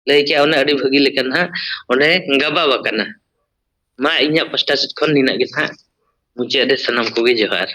ᱞᱟᱹᱭ ᱠᱮᱜᱼᱟ ᱚᱱᱮ ᱟᱹᱰᱤ ᱵᱷᱟᱹᱜᱤ ᱞᱮᱠᱟ ᱱᱟᱦᱟᱜ ᱚᱸᱰᱮ ᱜᱟᱵᱟᱣ ᱟᱠᱟᱱᱟ᱾ ᱢᱟ ᱤᱧᱟᱹᱜ ᱯᱟᱥᱴᱟ ᱥᱮᱫ ᱠᱷᱚᱱ ᱱᱤᱱᱟᱹᱜ ᱜᱮ ᱱᱟᱦᱟᱜ, ᱢᱩᱪᱟᱹᱫ ᱨᱮ ᱥᱟᱱᱟᱢ ᱠᱚᱜᱮ ᱡᱚᱦᱟᱨ᱾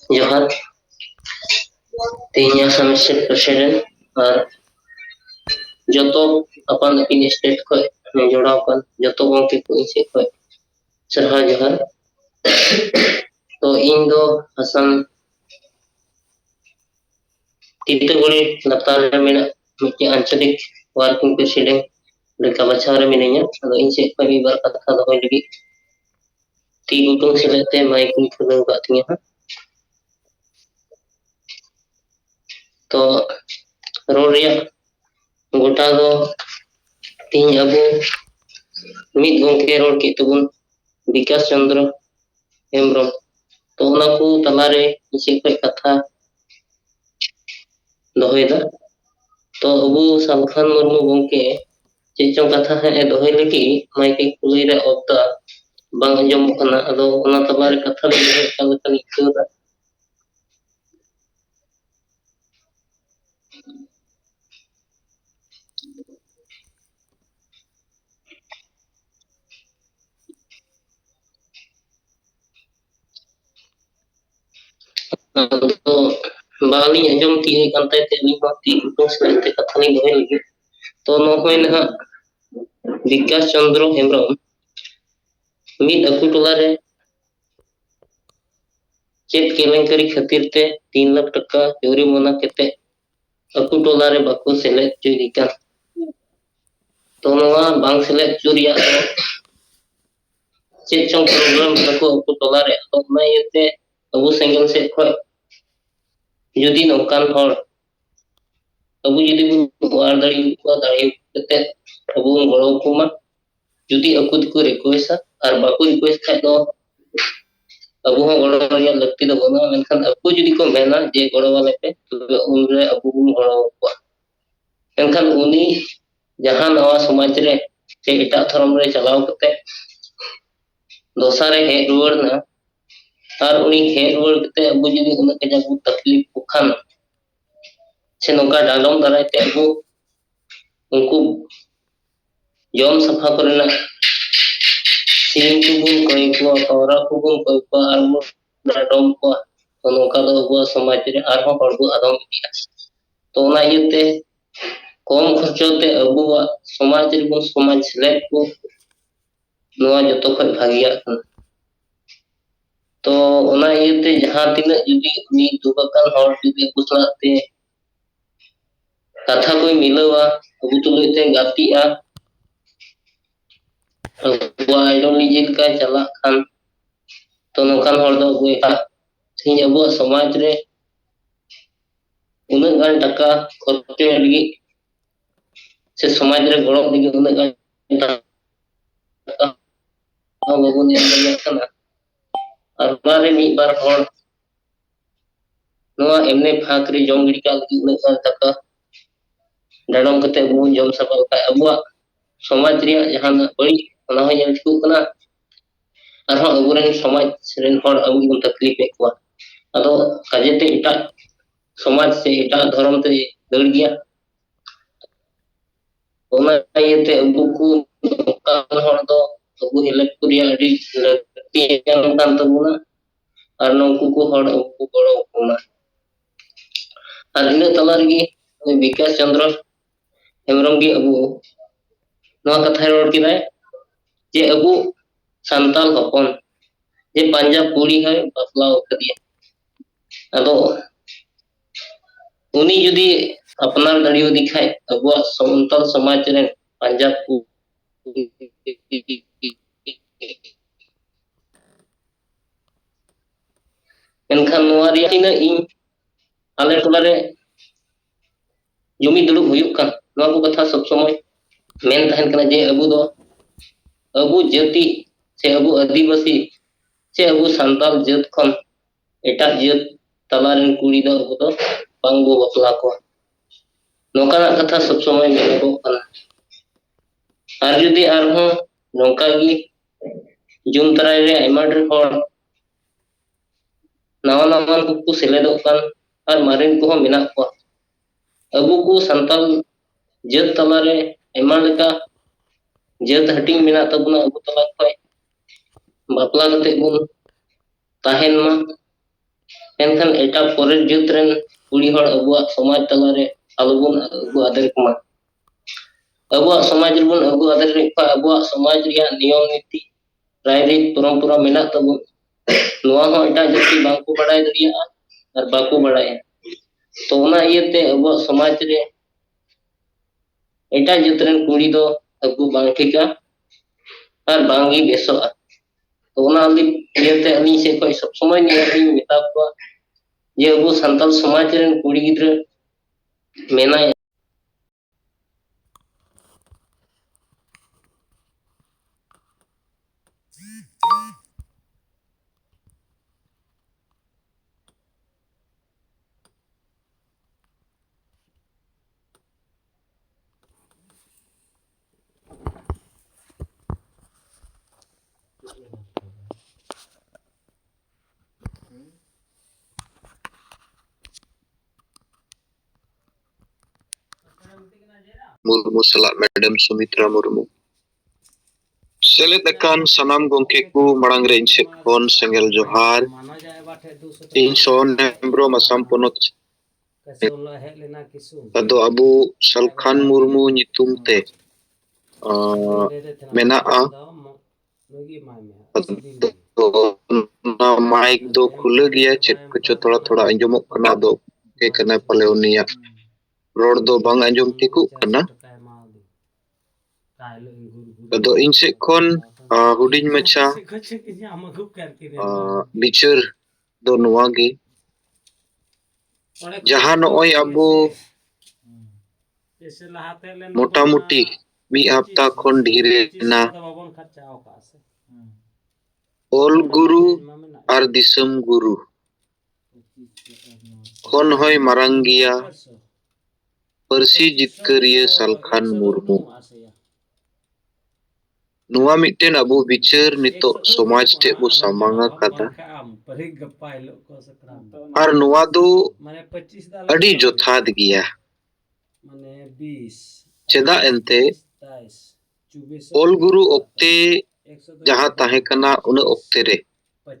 जोहार तीन सेमेस्टर प्रेसिडेंट और जो अपन इन स्टेट को जोड़ाव कर जो गंके को से को सरहा जोहार। तो इन दो हसन तीतगुड़ी लतार में मिट्टी आंचलिक वर्किंग प्रेसिडेंट लेका बचाव रे मिनेኛ अदो इन से कोई बार कथा दो लगी ती गुटुंग सिलेते माइक नि खुलो बातिया हा। तो रोड गोटा दो तीन अब मिद गंके रोड के तबुन विकास चंद्र हेम्ब्रम। तो उना को तलारे इसे कोई कथा दोहेदा। तो अबू सालखान मुर्मू गंके चेचों कथा है दोहे लगी माइक खुले रे ऑप्टा बांग अंजम कना अदो उना तलारे कथा ले कल इक्कोदा। तो बाली अंजम ती कंते ते नी बाती कुटुंग से कथा नहीं दोहे लगी। तो नोय ना विकास चंद्र हेम्ब्रम मिद अकु टोला रे चेत केलेंकरी खातिर ते 3 लाख टका चोरी मना केते अकु टोला रे बाको सेले चोरी का। तो नोवा बांग सेले चोरिया चेत चों प्रॉब्लम बाको अकु टोला रे तो ना येते अबु सेंगल से खय जुदी नोकान हर अबु जुदी बु वार दाड़ी को दाड़ी केते अबु गड़ो कुमा जुदी अकु को रिक्वेस्ट और बाको रिक्वेस्ट खाय दो अबु हो गड़ो रिया लगती दो बना मेनखान अकु जुदी को मेना जे गड़ो वाले पे तो उन रे अबु बु गड़ो को मेनखान उनी जहां नवा समाज रे से एटा धर्म रे चलाव कते दोसारे हे रुवर ना और उनी हे रुवर कते अबु जुदी उन के जब तकलीफ को खान से नोका डालम दाराय ते अबु उनको जम सफा करना सीम को बुन कोई को पावरा को बुन कोई को आर डाडम को तो नोका दो अबु समाज रे आर हो हड़बु आदम इया। तो ना येते कम खर्चोते अबु समाज रे बुन समाज सेलेक्ट को नोआ जतो खय भागिया कन। तो ओना येते जहां तिना जुदी उनी दुबकान हर जुदी कुसलाते कथा कोई मिलवा अबु तुलते गातिया आइडियोलॉजी का चला खान तो नोकान हर दो अबु एटा थी अबु समाज रे उन गान टका खर्चे लगी से समाज रे गड़ो लगी उन गान टका बाबू ने कना और मारे मी बार हर नोआ एमने फाक रे जम गिड़ी का लगी उन गान टका डाडम कते अबु जम सफल का अबु समाज रे जहां बड़ी ओना हो जल ठिकु कना और हो अबु रे समाज रेन हर अबु को तकलीफ ए को अदो काजेते एटा समाज से एटा धर्म ते दड़ गया। ओना येते अबु को नोकान हर दो अबु हेलेक कुरिया अडी लती कान तबुना और नंकु को हर अबु गड़ो कोना। और इन तला रे विकास चंद्र हेम्ब्रम गी अबु नोआ कथा रोड किदाय जे अबु संताल हपन जे पंजाब कुड़ी है बसला कदिया अदो उनी जुदी अपनार दाड़ियो दिखाय अबु संताल समाज रे पंजाब को एनखान नोआ रिया इन आले टोला रे जुमी दुड़ुब हुयुग कान नवा को कथा सब समय मेन तहन कना जे अबु जाति से अबु आदिवासी से अबु सांताल जात खन एटा जात तलारेन कुड़ी दो अबु दो बांगबो बपला को नोकाना कथा सब समय मेनगो काना आर जुदी आरहों नोका गी जुम तराय रे आइमा ढेर हर नावा नावा को सेलेदो कान आर मारिन को मेना को अबु को सांताल जात तलारे आइमा लेका जात हटिंग मेना तबुना अबु तला खय बापला कते बुन ताहेन मा एनखान एटा परेर जात रेन कुड़ी हर अबुआ समाज तलारे आलोबुन अबु आदर कुमा अबुआ समाज रेबुन अबु आदर रे अबुआ समाज रिया नियम नीति रायरित परंपरा मेना तबुन नोआ हो एटा जाति बांको बड़ाय दरिया और बाको बड़ाय तो ओना इयते अबुआ समाज रे एटा जात रेन कुड़ी दो अबु बांग ठिका और बांगी बेसोआ तो ओना इयते अली से कोई सब समय नियति मेता को ये अबु संताल समाज रेन कुड़ी गिद्र मेना मुर्मू सलाह मैडम सुमित्रा मुर्मू सेलेद अकान सनाम गोंके को मड़ांग रे इनसे फोन सेंगेल जोहार इन सोन हेम्ब्रोम असम पोनोत अदो अबु सलखान मुर्मू नितुम ते मेना आ ना माइक दो खुले गया चेक कुछ थोड़ा थोड़ा अंजमो कना दो के कना पले उनिया रोड दो बांग अंजम टिकु कना अदो इनसे खन हुडिन मचा बिचार दो नुआगे जहां नोय अबु मोटामुटी मी हफ्ता खन ढीरे ना ओल गुरु और दिसम गुरु खन होय मारंगिया परसी जितकरिया सलखान मुर्मू नुआ मिटेन अबु बिचार नितो समाज टे बु सामांगा कादा और नुआ दो अडी जोथाद गिया चेदा एंते ओल गुरु ओक्ते जहां ताहे कना उन ओक्ते रे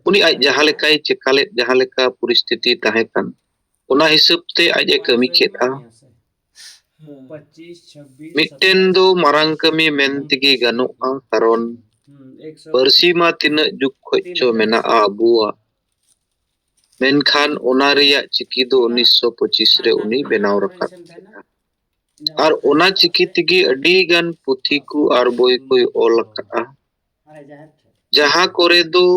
उनी आज जहां लेकाय चेकाले जहां लेका परिस्थिति ताहे कन उना हिसाब ते आज कमी केदा मिटेन दो मारंग कमी मेनतिगे गानोआ कारण परसी मा तिना जुग खोचो मेना अबुआ मेनखान ओना रिया चिकी दो 1925 रे उनी बेनाव रकाब और ओना चिकी तिगे अडी गान पुथी को और बोई कोई ओल करा जहां करे दो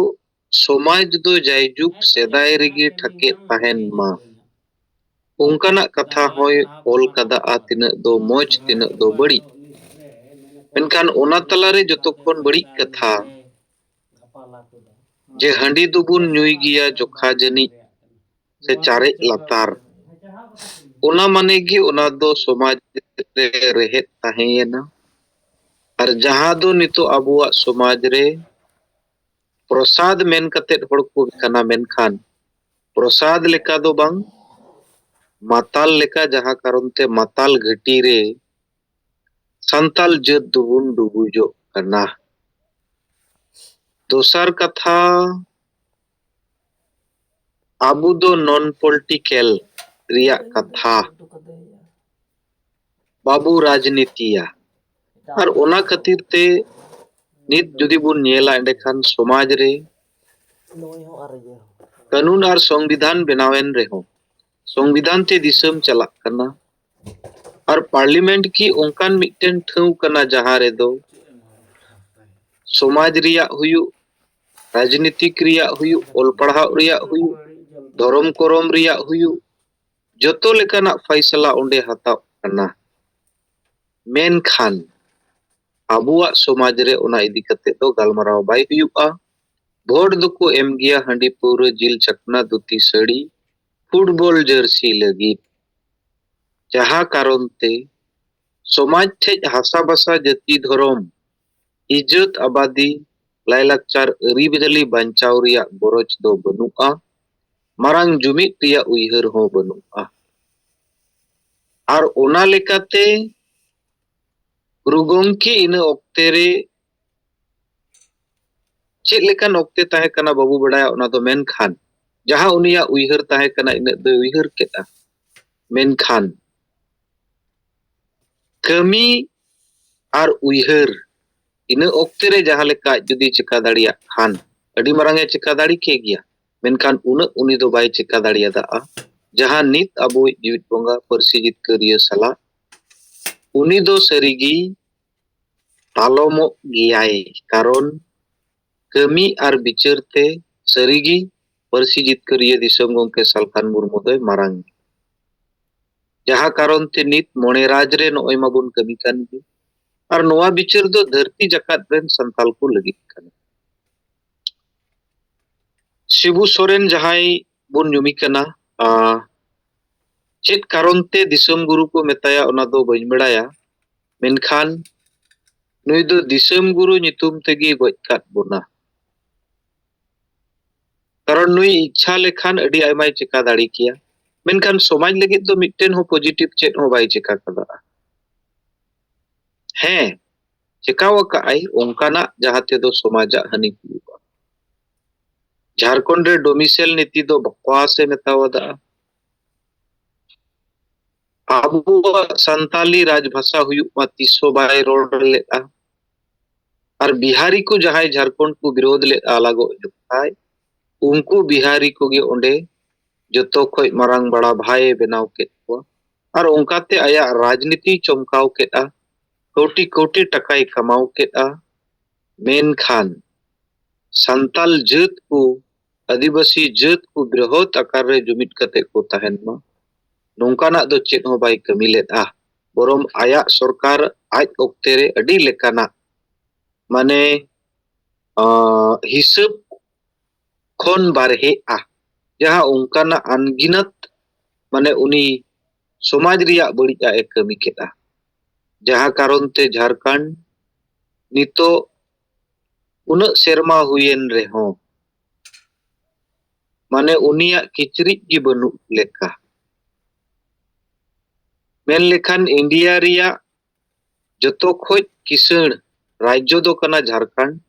समाज दो जायजुग सेदाय रिगे ठके ताहेन मा उनकाना कथा होय ओल कदा आ तिना दो मोज तिना दो बड़ी मेनखान ओना तलारे जतोखन बड़ी कथा जे हंडी दुबुन न्युई गिया जोखा जनी से चारे लातार ओना माने गी ओना दो समाज रे रहे ताहेना और जहां दो नितो अबुआ समाज रे प्रसाद मेन कते हड़ को कना मेनखान प्रसाद लेका दो बांग माताल लेका जहां कारण ते माताल घटी रे संताल जत दुबुन डुबुजो कना दोसर कथा आबु दो नॉन पॉलिटिकल रिया कथा बाबू राजनीतिया और ओना खातिर ते नित जुदी बुन नेला एंडेखान समाज रे कानून और संविधान बनावेन रे हो संविधान ते दिसम चला करना और पार्लियामेंट की ओंकान मिटन ठौ कना जहां रे दो समाज रिया हुयु राजनीतिक रिया हुयु ओल पढ़ाव रिया हुयु धर्म करम रिया हुयु जतो लेकाना फैसला ओंडे हताव kana. Menkhan abuak somaj re ona idi kate do galmarao bai huyuga. Vot doko em gaya handi paura jil chakna duti sari football jersey lagit. Jaha karon te somaj tej hasa basa jati dhorom ijat abadi lailakchar aribidali banchaw riyak boroj do banu'a. Marang jumit riyak uihar ho banu'a. Ar ona lekate Guru Gongke ina okte re chet lekan okte tahe kana babu badaya ona do menkhan jaha uniya uihar tahe kana ina do uihar keta. Menkhan kami ar uihar ina okte re jaha leka judi cheka dariyak khan adi marang e cheka dari ke gya. Menkhan uni do bai cheka dariyada'a. Jaha nit abu jiwit bonga parsi jitkariya sala uni do sarigi talomok giyai karon kami ar bicar te sarigi parsi jitkariya disam gongke Salkhan Murmu doy marang. Jaha karon te nit mone raj re no'oy mabun kami kan gi. Ar noa bicar do dharti jakat ren santal ko lagit kana. Shibu Soren jahai bun nyumi kana chet karon te disam guru ko metaya ona do bañ badaya. Menkhan nui do disam guru nyutum tegi goj kat bona. Karon nui ichha lekhan adi aimai cheka dari kiya. Menkhan somaj lagit do mitten ho positive chet ho bai cheka kada. He chekawa ka ai ongkana jahate do somajak hani huyuga. Jharkhand re domicile niti do bakwas e metawada. Abuwa Santali rajbhasa huyuk ma 300 bai rol leda. Ar Bihari ko jahai Jharkhand ko विरोध le alago jukai. Unku Bihari ko ge onde joto khoj marang bada bhai benaw ket ko. Ar ongkate aya rajniti chomkaw keta. Koti koti takai kamau keta. Menkhan Santal jat ko Adibasi jat ko brihot akar re jumit kate ko tahen ma. Nongkana do chet ho bai kami leda. Borom aya sorkar aj okte re adi lekana. Mane hisab khon barhe jaha ongkana anginat mane uni somaj riyak badij e kami keta. Jaha karon te Jharkhand nito unak serma huyen reho mane uniyak kicrik gi banuk leka. Men lekhan India riyak joto khoj kisaण rajyo do kana Jharkhand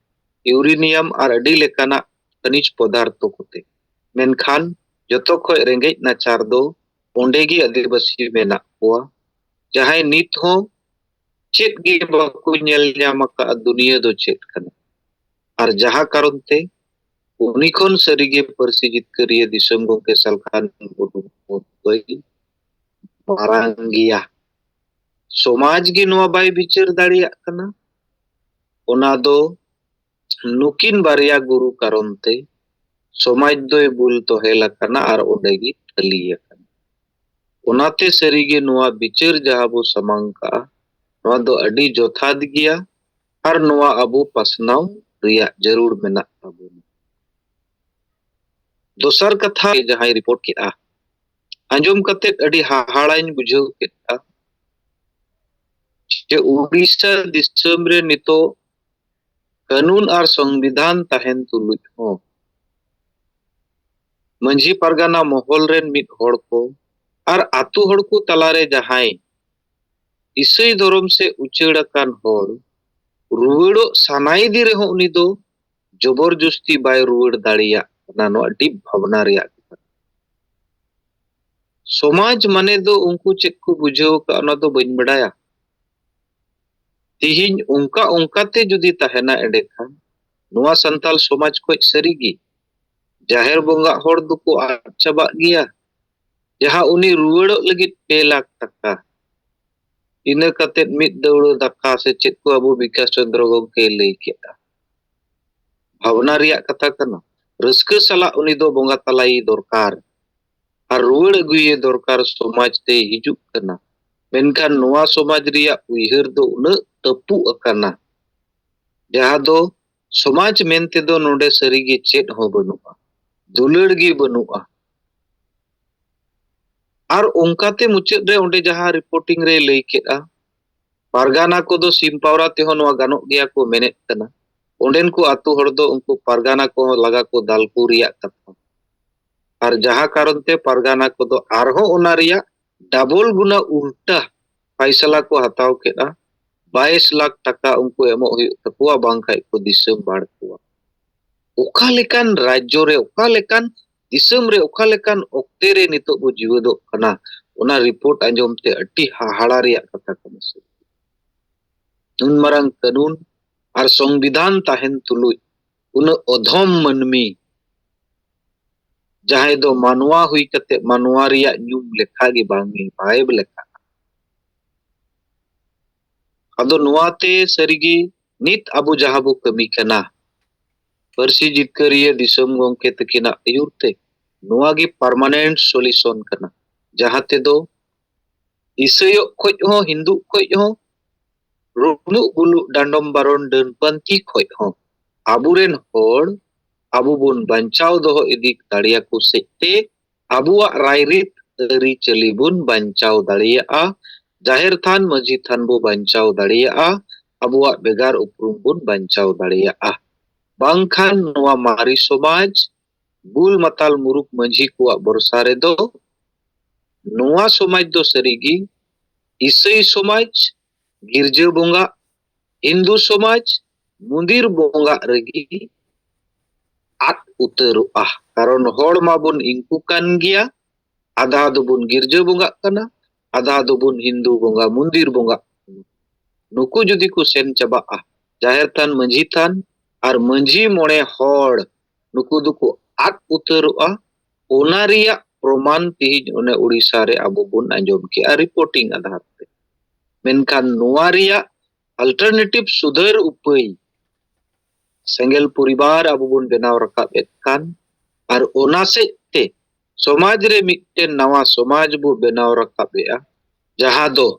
uranium ar adi lekana खनिज पदार्थों कोते. मेनखान joto khoj rengej nachar do onde gi adibasi menak koa jahai nit ho chet gi baku nyel nyam aka dunia do chet kana. Ar jaha karon te uni khon sarige parsi jitkariya disam gongke Salkhan Murmu doy marang giya. Somaj gi noa bai bicar dariyak kana. Ona do nukin barya guru karon te somaj doy bul tohela kana ar onde gi thaliya kana. Onate sarige noa bicar jaha bo samangka noa do adi jothad giya ar noa abu pasnaw riyak jarur menak tabun. Dosar katha jahai report keta anjom katet adi haharain bujhaw keta je Odisha disam re nito कानून और संविधान तहन तुलुज हो मंझी परगना मोहल rain मिट होड़ को और आतु होड़ को तलारे जहाय ईसाई धर्म से उचेड़ाकान होड़ रुवड़ो सानाई दी रहो उनी दो जबरदस्ती बाय रुवड़ दाड़िया नानो अडी भावना रिया समाज माने दो उनको चेक को बुझाव का ना दो बन बड़ाया तिहिन उनका उनकाते जुदी तहना एडेखान नोआ संताल समाज को सरीगी जाहिर बोंगा होड़ दुको आचबा गिया जहां उनी रुवड़ो लगित 2 लाख टका ina katet mit dawdo daka se chet ko abu Bikas Chandra Gongke lay keta bhavna riyak katha kana raska sala uni do bonga talai dorkar ar ruwad aguye dorkar somaj te hijuk kana मेनखान नोआ समाज रिया उइहर दो उना तपु अकाना जहाँ दो समाज मेनते दो नोडे सरीगे चेत हो बनुआ दुलड़ गी बनुआ और उनकाते मुचाद रे ओंडे जहाँ रिपोर्टिंग रे लई केदा पारगाना को दो सिमपावरा तेहो नोआ गानोक गिया को मेनेत कना ओंडेन को आतु हर दो उनको पारगाना को लगा को दालकू रिया कथा और जहाँ कारण ते पारगाना को दो आरहो ओना रिया डबल गुना उल्टा फैसला को हताव केदा 22 लाख टका उनको एमो हुई तकुआ बांखाय को दिसम बाड़ कुआ ओखा लेकान राज्य रे ओखा लेकान दिसम रे ओखा लेकान ओक्ते रे नितो बो जीवदो कना ओना रिपोर्ट अंजम ते अट्टी हाहाड़ा रिया कथा कना से उन मरंग कानून और संविधान ताहेन तुलुज उन अधम मनमी जहां दो मानवा हुई कते मानवा रिया न्यूम लेखा गे बांगे बाइब लेखा अदो नुआते सरिगी नित अबु जहाबु कमी कना परसी जितकरिया दिसम गोंके तकिना अयुरते नुआगी परमानेंट सॉल्यूशन कना जहाते दो इसयो खोज हो हिंदू खोज हो रुनु गुलु डांडम बारोन डनपंती खोज हो आबुरेन होड़ आबु बुन बंचाव दोहो इदी दाड़िया को सेते आबुआ रायरित अरी चली बुन बंचाव दाड़िया जाहिर थान मजी थान बो बंचाव दाड़िया आबुआ बेगार उपरुम बुन बंचाव दाड़िया बांखान नोआ मारी समाज बुल मताल मुरुक मजी कुआ बरसारे दो नोआ समाज दो सरीगी ईसाई समाज गिरजे बोंगा हिंदू समाज मुंदिर बोंगा रगी आत उतरुआ कारण होड़ माबुन इंकु कान गिया आधा दोबुन गिरजे बोंगा कना आधा दोबुन हिंदू बोंगा मुंदिर बोंगा नुकु जुदी को सेन चबा जाहिर थान मजी थान और मंझी मोड़े होड़ नुकु दुकु आत उतरुआ ओना रिया प्रमाण तिहिज ओने उड़ीसा रे अबो बुन अंजम के रिपोर्टिंग आधार पे मेनखान नोआ रिया अल्टरनेटिव सुधर उपाय सेंगेल परिवार अबो बुन बेनाव रकाब एतकान और ओना से ते समाज रे मिटते नवा समाज बो बेनाव रकाबेआ जहां दो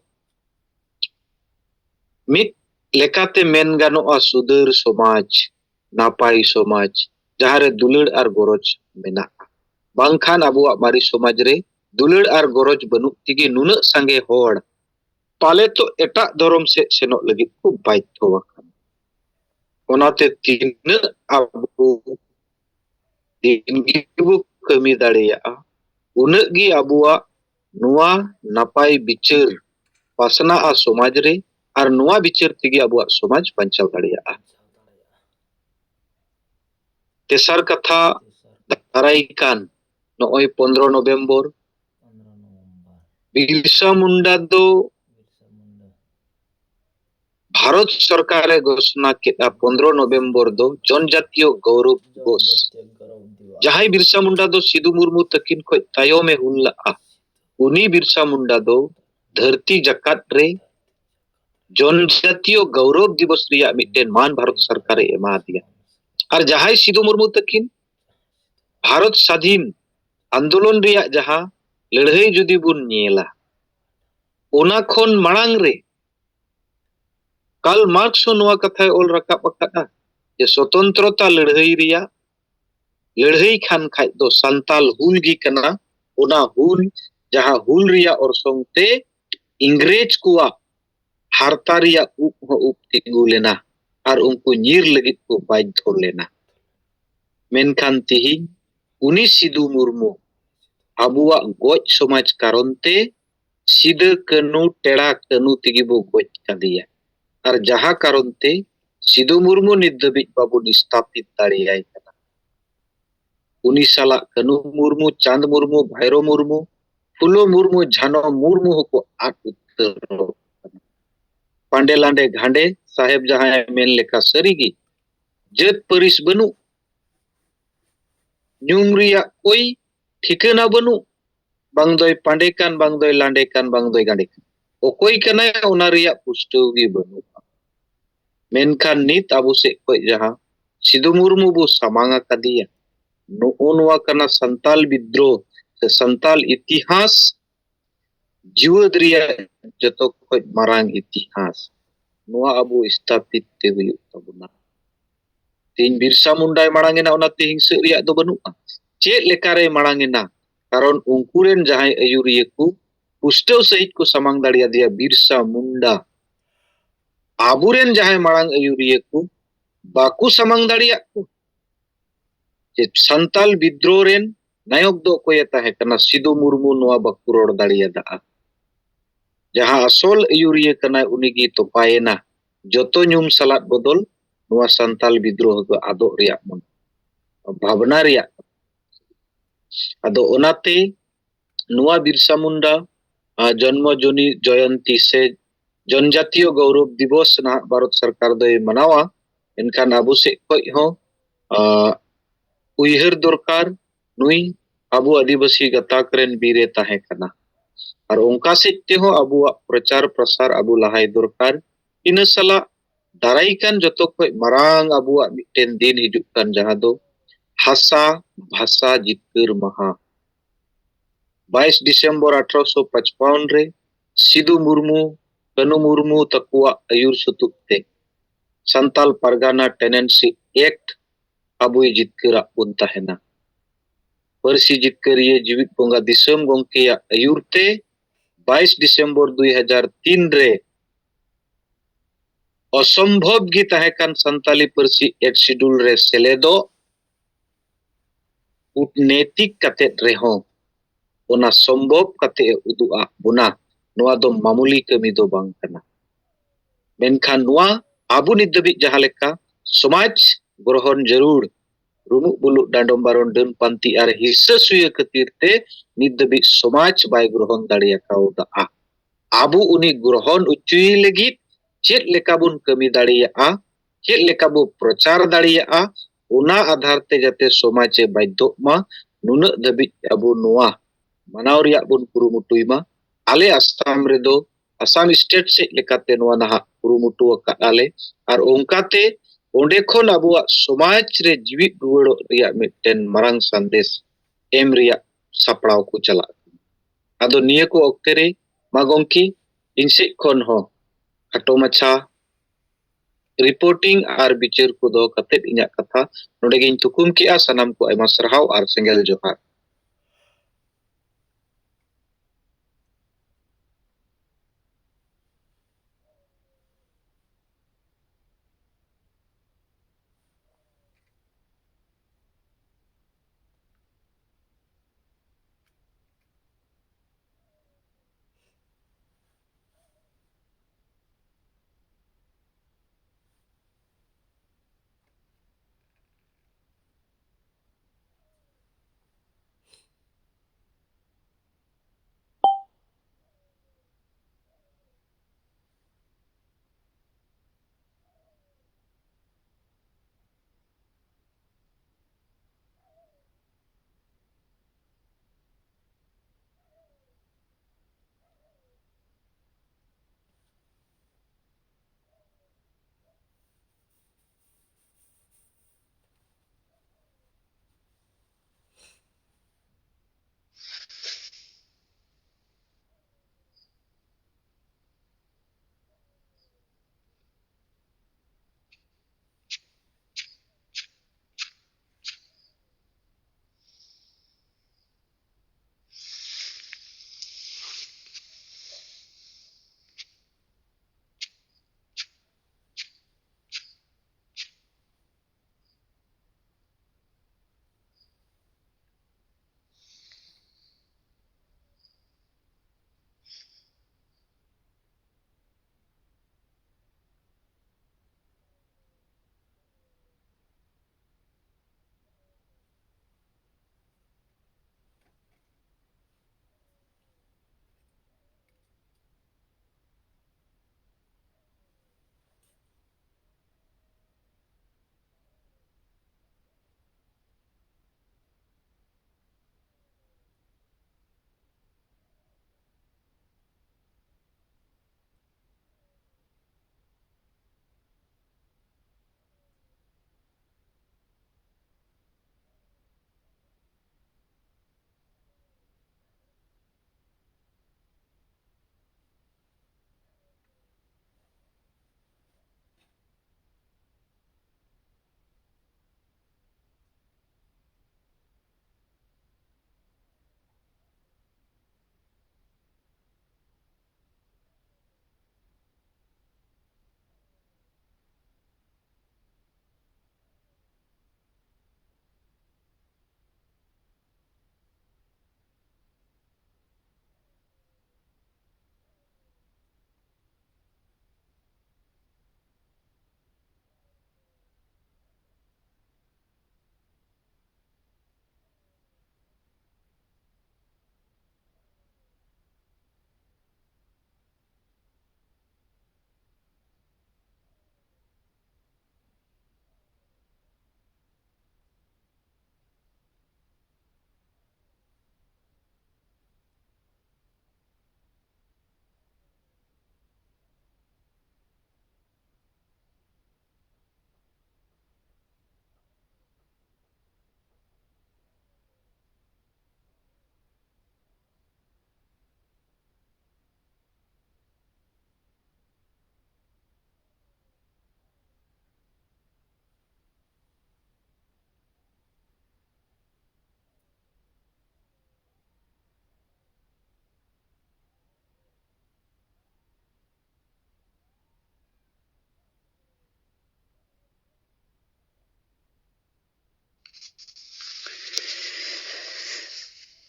मिट लेकाते मेन गानोआ सुधर समाज नापाई समाज जहां रे दुलड़ और गरज मेना बांखान अबुआ मारी समाज रे दुलड़ और गरज बनुक तिगी नुना संगे होड़ पाले तो एटा धर्म से सेनो लगी को बाध्य वकान ओनाते तीन अबु दिनगिबु कमी दाड़िया उनगी अबुआ नुआ नापाई बिचार पासना आ समाज रे और नुआ बिचार तिगी अबुआ समाज पंचाव दाड़िया तेसर कथा दाराइकान नोय 15 नवंबर बिरसा मुंडा दो भारत सरकार घोषणा केदा 15 नवंबर दो जनजातीय गौरव दिवस जहां बिरसा मुंडा दो सिधु मुर्मू तकिन को तायोमे हुल्ला उनी बिरसा मुंडा दो धरती जकात रे जनजातीय गौरव दिवस रिया मिटेन मान भारत सरकार एमा दिया और जहां सिधु मुर्मू तकिन भारत स्वाधीन आंदोलन रिया जहां लड़ाई जुदी बुन नेला ओना खोन मांग रे कार्ल मार्क्स नोआ कथा ओल रकाब अकादा जे स्वतंत्रता लड़ाई रिया लड़ाई खान खाय दो संताल हुल गी कना ओना हुल जहां हुल रिया और संगते इंग्रेज कुआ हारता रिया उप तिंगु लेना और उनको नीर लगित को बाध्य लेना मेनखान तिही उनी सिधु मुर्मू अबुआ गोज समाज कारणते सिदा कनु टेड़ा कनु तिगी बो गोज कदिया और जहां कारणते सिधु मुर्मू नित दबिज बाबू स्थापित दाड़ियाय कना उनी साला कनु मुर्मू चांद मुर्मू भैरो मुर्मू फुलो मुर्मू झानो मुर्मू को आट उत्तर पांडे लांडे घांडे साहेब जहां मेन लेखा सरीगी जत परिस बनु न्यूमरिया कोई ठिकाना बनु बांगदोय पांडे कान बांगदोय लांडे कान बांगदोय गांडे कान ओकोई कना ओना रिया पुष्टोगी बनु मेनखान नित आबु से कोई जहां सिधु मुर्मू बो सामांगा कदिया नोआ कना संताल विद्रोह से संताल इतिहास जीवद रिया joto khoj marang itihas noa abu istapit te huyuk tabuna tin Birsa Mundai marangena onate hingse riak do banu'a chet lekare marangena karon ungkuren jahai ayuriya ku pustaw sahit ko samang daria Birsa Munda aburen jahai marang ayuriya ku baku samang daria ku je santal bidroren nayok do koya tahe kana Sidu Murmu noa baku ror daria da'a jaha asol ayuriya kana unigi topayena joto nyum salat bodol noa santal bidroh go adok riak mon bhavana riak ado onate noa Birsa Munda जन्म जयंती से जनजातीय गौरव दिवस ना भारत सरकार दय मनावा एनखान आबो से खय हो उयहर दरकार नुई आबो आदिवासी गताक रेन बीरे ताहे कना और उनका से हो आबो प्रचार प्रसार आबो लाहाय दरकार इन सला दाराइकान जतो खय मारांग आबो मिटेन दिन हिजुक कान जहां दो हासा भाषा जितकर महा 22 दिसंबर 1855 रे सिदु मुर्मू कनु मुर्मू तकुआ आयुर सुतुक ते संताल परगाना टेनेंसी एक्ट आबुय जितकरा बुन ताहेना परसी जितकरिए जीवित बोंगा दिसम गोंकेया आयुर ते 22 दिसंबर 2003 रे असंभव गी ताहेकान संताली परसी एक्ट शेड्यूल रे सेलेदो कूटनीतिक कतेत रेहो ona संभव kate udua buna noa do mamuli kami do bang kana menkhan noa abu nit dabit jahaleka somaj grohon jarur rumuk buluk dandom baron den panti ar hissa suya ketirte nit dabit somaj bai grohon daria kau da abu uni grohon ucui legit chet leka bun kami daria chet leka bu prochar daria una adhar te jate somaj e baiddo ma nunak dabit abu noa manaw riak bun kurumutuy ma ale Assam redo Assam state se lekate noa naha kurumutu akad ale ar ongkate onde khon abuak somaj re jiwit ruwaro riak miten marang sandes em riak sapraw ko chalak ado niya ko okte re magongki inse khon ho khato macha reporting ar bichar ko do katet inya katha node giñ tukum ki a sanam ko aima sarhaw ar sengel johar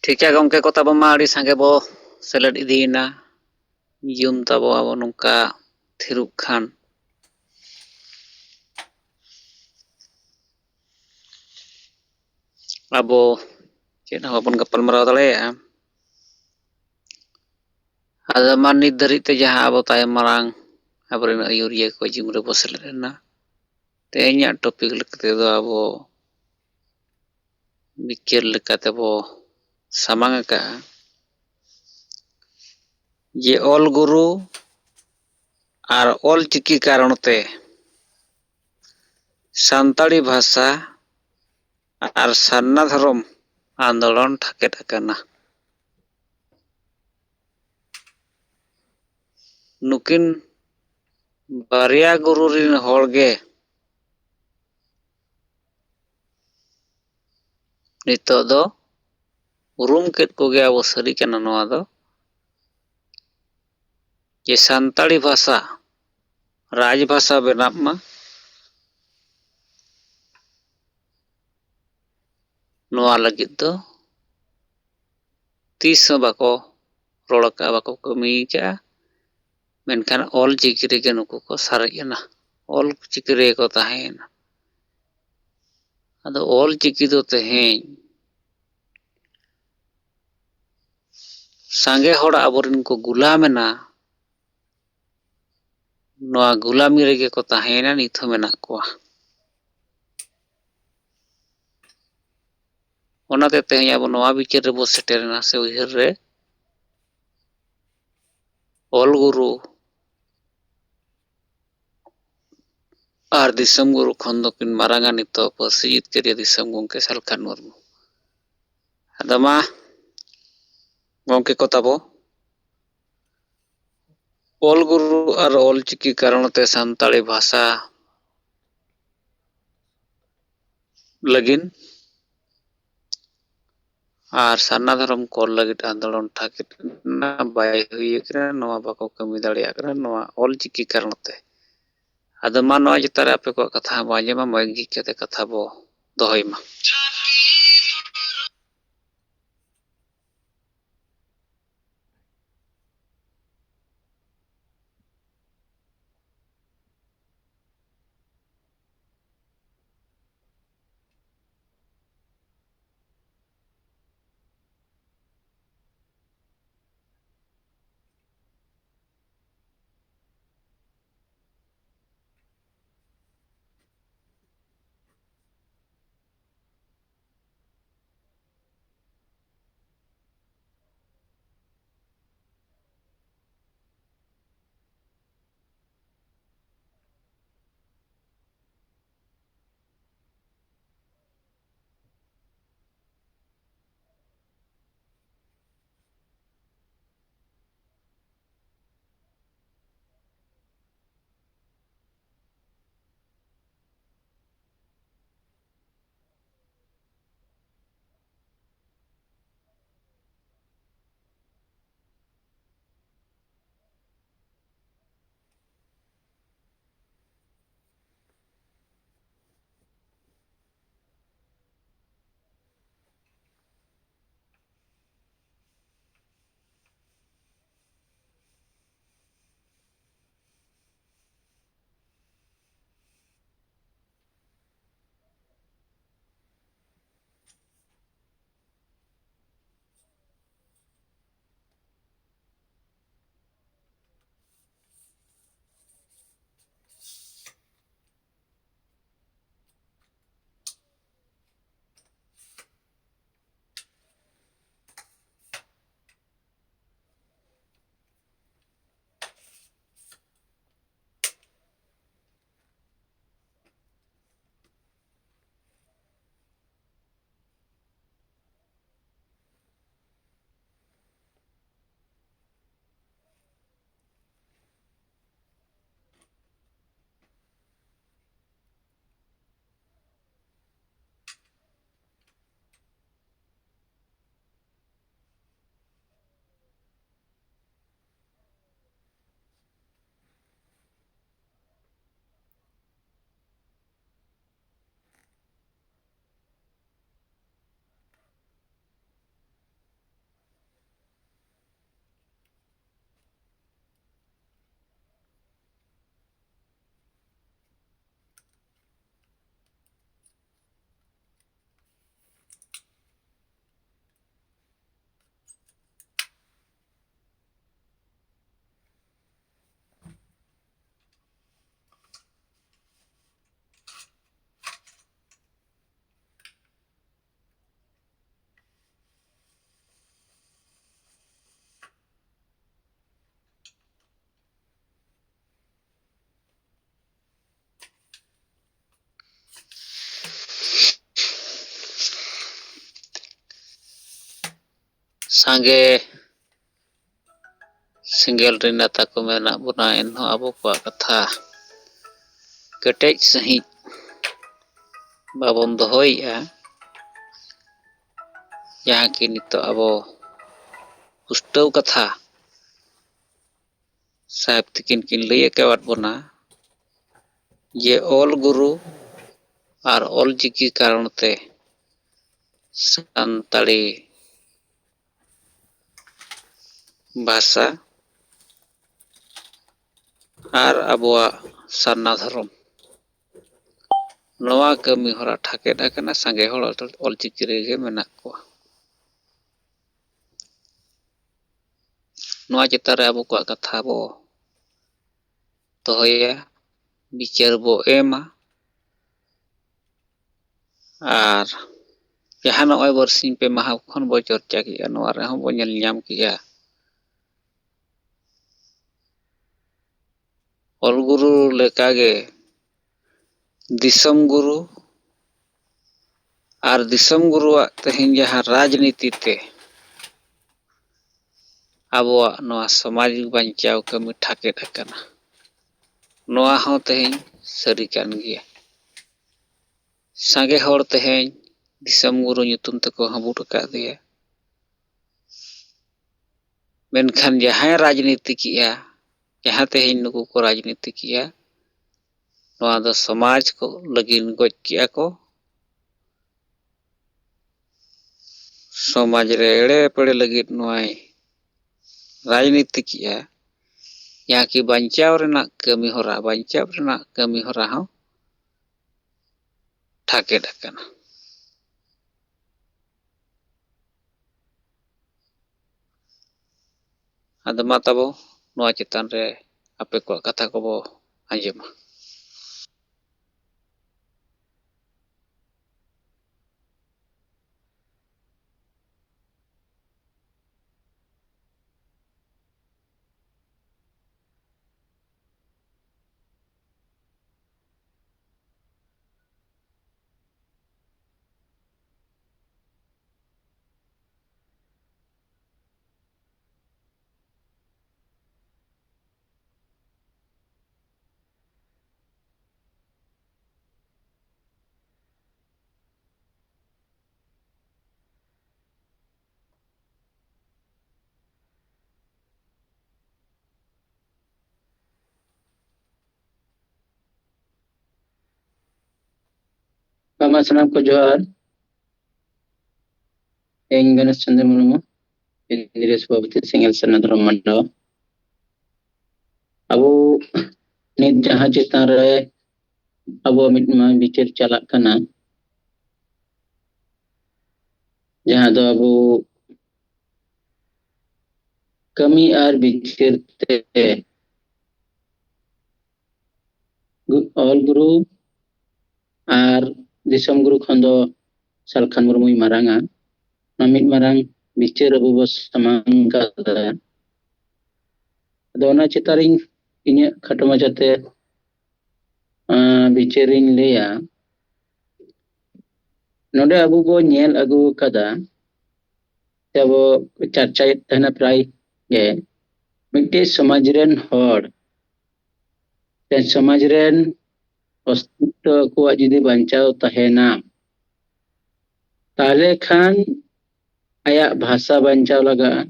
ᱴᱷᱤᱠ ᱜᱮᱭᱟ ᱜᱚᱢᱠᱮ ᱠᱚ ᱛᱟᱵᱚ ᱢᱟ ᱟᱹᱰᱤ ᱥᱟᱸᱜᱮ ᱵᱚ ᱥᱮᱞᱮᱫ ᱤᱫᱤᱭᱮᱱᱟ ᱡᱩᱢ ᱛᱟᱵᱚ ᱟᱵᱚ ᱱᱚᱝᱠᱟ ᱛᱷᱤᱨᱚᱜ ᱠᱷᱟᱱ ᱟᱵᱚ ᱪᱮᱫ ᱦᱚᱸ ᱵᱟᱵᱚᱱ ᱜᱟᱯᱟᱞᱢᱟᱨᱟᱣ ᱫᱟᱲᱮᱭᱟᱜᱼᱟ᱾ ᱟᱫᱚ ᱢᱟ ᱱᱤᱛ ᱫᱷᱟᱹᱨᱤᱡ ᱛᱮ ᱡᱟᱦᱟᱸ ᱟᱵᱚ ᱛᱟᱭᱚᱢ ᱢᱟᱲᱟᱝ ᱟᱵᱚᱨᱮᱱ ᱟᱹᱭᱩᱨᱤᱭᱟᱹ ᱠᱚ ᱡᱩᱢ ᱨᱮᱵᱚ ᱥᱮᱞᱮᱫ ᱞᱮᱱᱟ, ᱛᱮᱦᱮᱧᱟᱜ ᱴᱚᱯᱤᱠ ᱞᱮᱠᱟ ᱛᱮᱫᱚ ᱟᱵᱚ ᱵᱤᱪᱟᱹᱨ ᱞᱮᱠᱟ ᱛᱮᱵᱚ ᱥᱟᱢᱟᱝ ᱟᱠᱟᱜᱼᱟ ᱡᱮ ᱚᱞ ᱜᱩᱨᱩ ᱟᱨ ᱚᱞ ᱪᱤᱠᱤ ᱠᱟᱨᱚᱱ ᱛᱮ ᱥᱟᱱᱛᱟᱲᱤ ᱵᱷᱟষᱟ ᱟᱨ ᱥᱟᱨᱱᱟ ᱫᱷᱚᱨᱚᱢ ᱟᱱᱫᱳᱞᱚᱱ ᱴᱷᱟᱠᱮᱫ ᱟᱠᱟᱱᱟ᱾ ᱱᱩᱠᱤᱱ ᱵᱟᱨᱭᱟ ᱜᱩᱨᱩ ᱨᱮᱱ ᱦᱚᱲ ᱜᱮ ᱱᱤᱛᱚᱜ ᱫᱚ ᱩᱨᱩᱢ ᱠᱮᱫ ᱠᱚᱜᱮ ᱟᱵᱚ ᱥᱟᱹᱨᱤ ᱠᱟᱱᱟ ᱱᱚᱣᱟ ᱫᱚ ᱡᱮ ᱥᱟᱱᱛᱟᱲᱤ ᱵᱷᱟষᱟ ᱨᱟᱡᱽ ᱵᱷᱟষᱟ ᱵᱮᱱᱟᱜ ᱢᱟ, ᱱᱚᱣᱟ ᱞᱟᱹᱜᱤᱫ ᱫᱚ ᱛᱤᱥ ᱦᱚᱸ ᱵᱟᱠᱚ ᱨᱚᱲ ᱠᱟᱜᱼᱟ, ᱵᱟᱠᱚ ᱠᱟᱹᱢᱤ ᱠᱟᱜᱼᱟ᱾ ᱢᱮᱱᱠᱷᱟᱱ ᱚᱞ ᱪᱤᱠᱤ ᱨᱮᱜᱮ ᱱᱩᱠᱩ ᱠᱚ ᱥᱟᱨᱮᱡ ᱮᱱᱟ, ᱚᱞ ᱪᱤᱠᱤ ᱨᱮᱜᱮ ᱠᱚ ᱛᱟᱦᱮᱸᱭᱮᱱᱟ᱾ ᱟᱫᱚ ᱚᱞ ᱪᱤᱠᱤ ᱫᱚ ᱛᱮᱦᱮᱧ ᱥᱟᱸᱜᱮ ᱦᱚᱲ ᱟᱵᱚᱨᱮᱱ ᱠᱚ ᱜᱩᱞᱟᱢᱮᱱᱟ, ᱱᱚᱣᱟ ᱜᱩᱞᱟᱢᱤ ᱨᱮᱜᱮ ᱠᱚ ᱛᱟᱦᱮᱸᱭᱮᱱᱟ, ᱱᱤᱛ ᱦᱚᱸ ᱢᱮᱱᱟᱜ ᱠᱚᱣᱟ᱾ ᱚᱱᱟᱛᱮ ᱛᱮᱦᱮᱧ ᱟᱵᱚ ᱱᱚᱣᱟ ᱵᱤᱪᱟᱹᱨ ᱨᱮᱵᱚ ᱥᱮᱴᱮᱨᱮᱱᱟ ᱥᱮ ᱩᱭᱦᱟᱹᱨ ᱨᱮ ᱚᱞ ᱜᱩᱨᱩ ᱟᱨ ᱫᱤᱥᱚᱢ ᱜᱩᱨᱩ ᱠᱷᱚᱱ ᱫᱚᱠᱤᱱ ᱢᱟᱨᱟᱝᱟ ᱱᱤᱛᱚᱜ ᱯᱟᱹᱨᱥᱤ ᱡᱤᱛᱠᱟᱹᱨᱤᱭᱟᱹ ᱫᱤᱥᱚᱢ ᱜᱚᱢᱠᱮ ᱥᱟᱞᱠᱷᱟᱱ ᱢᱩᱨᱢᱩ᱾ ᱟᱫᱚ ᱢᱟ ᱜᱚᱢᱠᱮ ᱠᱚ ᱛᱟᱵᱚ ᱚᱞ ᱜᱩᱨᱩ ᱟᱨ ᱚᱞ ᱪᱤᱠᱤ ᱠᱟᱨᱚᱱ ᱛᱮ ᱥᱟᱱᱛᱟᱲᱤ ᱵᱷᱟষᱟ ᱞᱟᱹᱜᱤᱫ ᱟᱨ ᱥᱟᱨᱱᱟ ᱫᱷᱚᱨᱚᱢ ᱠᱚᱞ ᱞᱟᱹᱜᱤᱫ ᱟᱱᱫᱳᱞᱚᱱ ᱴᱷᱟᱠᱮᱫ ᱵᱟᱭ ᱦᱩᱭ ᱟᱠᱟᱱᱟ, ᱱᱚᱣᱟ ᱵᱟᱠᱚ ᱠᱟᱹᱢᱤ ᱫᱟᱲᱮᱭᱟᱜ ᱠᱟᱱᱟ ᱱᱚᱣᱟ ᱚᱞ ᱪᱤᱠᱤ ᱠᱟᱨᱚᱱ ᱛᱮ᱾ ᱟᱫᱚ ᱢᱟ ᱱᱚᱣᱟ ᱪᱮᱛᱟᱱ ᱨᱮ ᱟᱯᱮ ᱠᱚᱣᱟᱜ ᱠᱟᱛᱷᱟ ᱦᱚᱸ ᱵᱚ ᱟᱸᱡᱚᱢᱟ, ᱢᱚᱡᱽ ᱜᱮ ᱠᱟᱛᱮ ᱠᱟᱛᱷᱟ ᱵᱚ ᱫᱚᱦᱚᱭ ᱢᱟ᱾ ᱥᱟᱸᱜᱮ ᱥᱮᱸᱜᱮᱞ ᱨᱮ ᱱᱮᱛᱟ ᱠᱚ ᱢᱮᱱᱟᱜ ᱵᱚᱱᱟ, ᱮᱱᱦᱚᱸ ᱟᱵᱚ ᱠᱚᱣᱟᱜ ᱠᱟᱛᱷᱟ ᱠᱮᱴᱮᱡ ᱥᱟᱺᱦᱤᱡ ᱵᱟᱵᱚᱱ ᱫᱚᱦᱚᱭᱮᱜᱼᱟ, ᱡᱟᱦᱟᱸ ᱠᱤ ᱱᱤᱛᱚᱜ ᱟᱵᱚ ᱯᱩᱥᱴᱟᱹᱣ ᱠᱟᱛᱷᱟ ᱥᱟহেᱵ ᱛᱟᱹᱠᱤᱱ ᱠᱤᱱ ᱞᱟᱹᱭ ᱟᱠᱟᱣᱟᱫ ᱵᱚᱱᱟ ᱡᱮ ᱚᱞ ᱜᱩᱨᱩ ᱟᱨ ᱚᱞ ᱪᱤᱠᱤ ᱠᱟᱨᱚᱱ ᱛᱮ ᱥᱟᱱᱛᱟᱲᱤ ᱵᱷᱟষᱟ ᱟᱨ ᱟᱵᱚᱣᱟᱜ ᱥᱟᱨᱱᱟ ᱫᱷᱚᱨᱚᱢ ᱱᱚᱣᱟ ᱠᱟᱹᱢᱤ ᱦᱚᱨᱟ ᱴᱷᱟᱠᱮᱫ ᱟᱠᱟᱱᱟ, ᱥᱟᱸᱜᱮ ᱦᱚᱲ ᱚᱞᱪᱤᱠᱤ ᱨᱮᱜᱮ ᱢᱮᱱᱟᱜ ᱠᱚᱣᱟ᱾ ᱱᱚᱣᱟ ᱪᱮᱛᱟᱱ ᱨᱮ ᱟᱵᱚ ᱠᱚᱣᱟᱜ ᱠᱟᱛᱷᱟ ᱵᱚ ᱫᱚᱦᱚᱭᱟ, ᱵᱤᱪᱟᱹᱨ ᱵᱚ ᱮᱢᱟ, ᱟᱨ ᱡᱟᱦᱟᱸ ᱱᱚᱜᱼᱚᱭ ᱵᱟᱨᱥᱤᱧ ᱯᱮ ᱢᱟᱦᱟ ᱠᱷᱚᱱ ᱵᱚ ᱪᱚᱨᱪᱟ ᱠᱮᱜᱼᱟ, ᱱᱚᱣᱟ ᱨᱮᱦᱚᱸ ᱵᱚ ᱧᱮᱞ ᱧᱟᱢ ᱠᱮᱜᱼᱟ ᱚᱞ ᱜᱩᱨᱩ ᱞᱮᱠᱟᱜᱮ ᱫᱤᱥᱚᱢ ᱜᱩᱨᱩ ᱟᱨ ᱫᱤᱥᱚᱢ ᱜᱩᱨᱩᱣᱟᱜ ᱛᱮᱦᱮᱧ ᱡᱟᱦᱟᱸ ᱨᱟᱡᱽᱱᱤᱛᱤ ᱛᱮ ᱟᱵᱚᱣᱟᱜ ᱱᱚᱣᱟ ᱥᱚᱢᱟᱡᱽ ᱵᱟᱧᱪᱟᱣ ᱠᱟᱹᱢᱤ ᱴᱷᱟᱠᱮᱫ ᱟᱠᱟᱱᱟ, ᱱᱚᱣᱟ ᱦᱚᱸ ᱛᱮᱦᱮᱧ ᱥᱟᱹᱨᱤ ᱠᱟᱱ ᱜᱮᱭᱟ᱾ ᱥᱟᱸᱜᱮ ᱦᱚᱲ ᱛᱮᱦᱮᱧ ᱫᱤᱥᱚᱢ ᱜᱩᱨᱩ ᱧᱩᱛᱩᱢ ᱛᱮᱠᱚ ᱦᱟᱹᱵᱩᱴ ᱟᱠᱟᱫᱮᱭᱟ, ᱢᱮᱱᱠᱷᱟᱱ ᱡᱟᱦᱟᱸᱭ ᱨᱟᱡᱽᱱᱤᱛᱤ ᱠᱮᱜᱼᱟ, ᱡᱟᱦᱟᱸ ᱛᱮᱦᱮᱧ ᱱᱩᱠᱩ ᱠᱚ ᱨᱟᱡᱽᱱᱤᱛᱤ ᱠᱮᱜᱼᱟ, ᱱᱚᱣᱟ ᱫᱚ ᱥᱚᱢᱟᱡᱽ ᱠᱚ ᱞᱟᱹᱜᱤᱫ ᱜᱚᱡ ᱠᱮᱜᱼᱟ ᱠᱚ, ᱥᱚᱢᱟᱡᱽ ᱨᱮ ᱮᱲᱮ ᱮᱯᱲᱮ ᱞᱟᱹᱜᱤᱫ ᱱᱚᱣᱟᱭ ᱨᱟᱡᱽᱱᱤᱛᱤ ᱠᱮᱜᱼᱟ, ᱡᱟᱦᱟᱸ ᱠᱤ ᱵᱟᱧᱪᱟᱣ ᱨᱮᱱᱟᱜ ᱠᱟᱹᱢᱤ ᱦᱚᱨᱟ ᱦᱚᱸ ᱴᱷᱟᱠᱮᱫ ᱟᱠᱟᱱᱟ᱾ ᱟᱫᱚ ᱢᱟ ᱛᱟᱵᱚ ᱱᱚᱣᱟ ᱪᱮᱛᱟᱱ ᱨᱮ ᱟᱯᱮ ᱠᱚᱣᱟᱜ ᱠᱟᱛᱷᱟ ᱠᱚᱵᱚ ᱟᱸᱡᱚᱢᱟ᱾ Mama sanam ko johar. Ing Ganesh Chandra Murmu, Indira Subhavati Singhel Sanadharam Mandal. Abu nit jahan chetan re abu mitma bichir chalak kana. Jahan do abu kami ar bichir te all guru ar disam guru khondo Salkhan Murmu maranga. Namit marang bichir abu bos samang kada. Ado ona chetaring inyak khato majate bichirin leya. Node abu bo nyel agu kada. Abo charchait tahna pray ge. Mikte samaj ren hor. Samaj ren ostitto kuat judi bancao tahena. Tahle khan ayak bhasa bancao laga.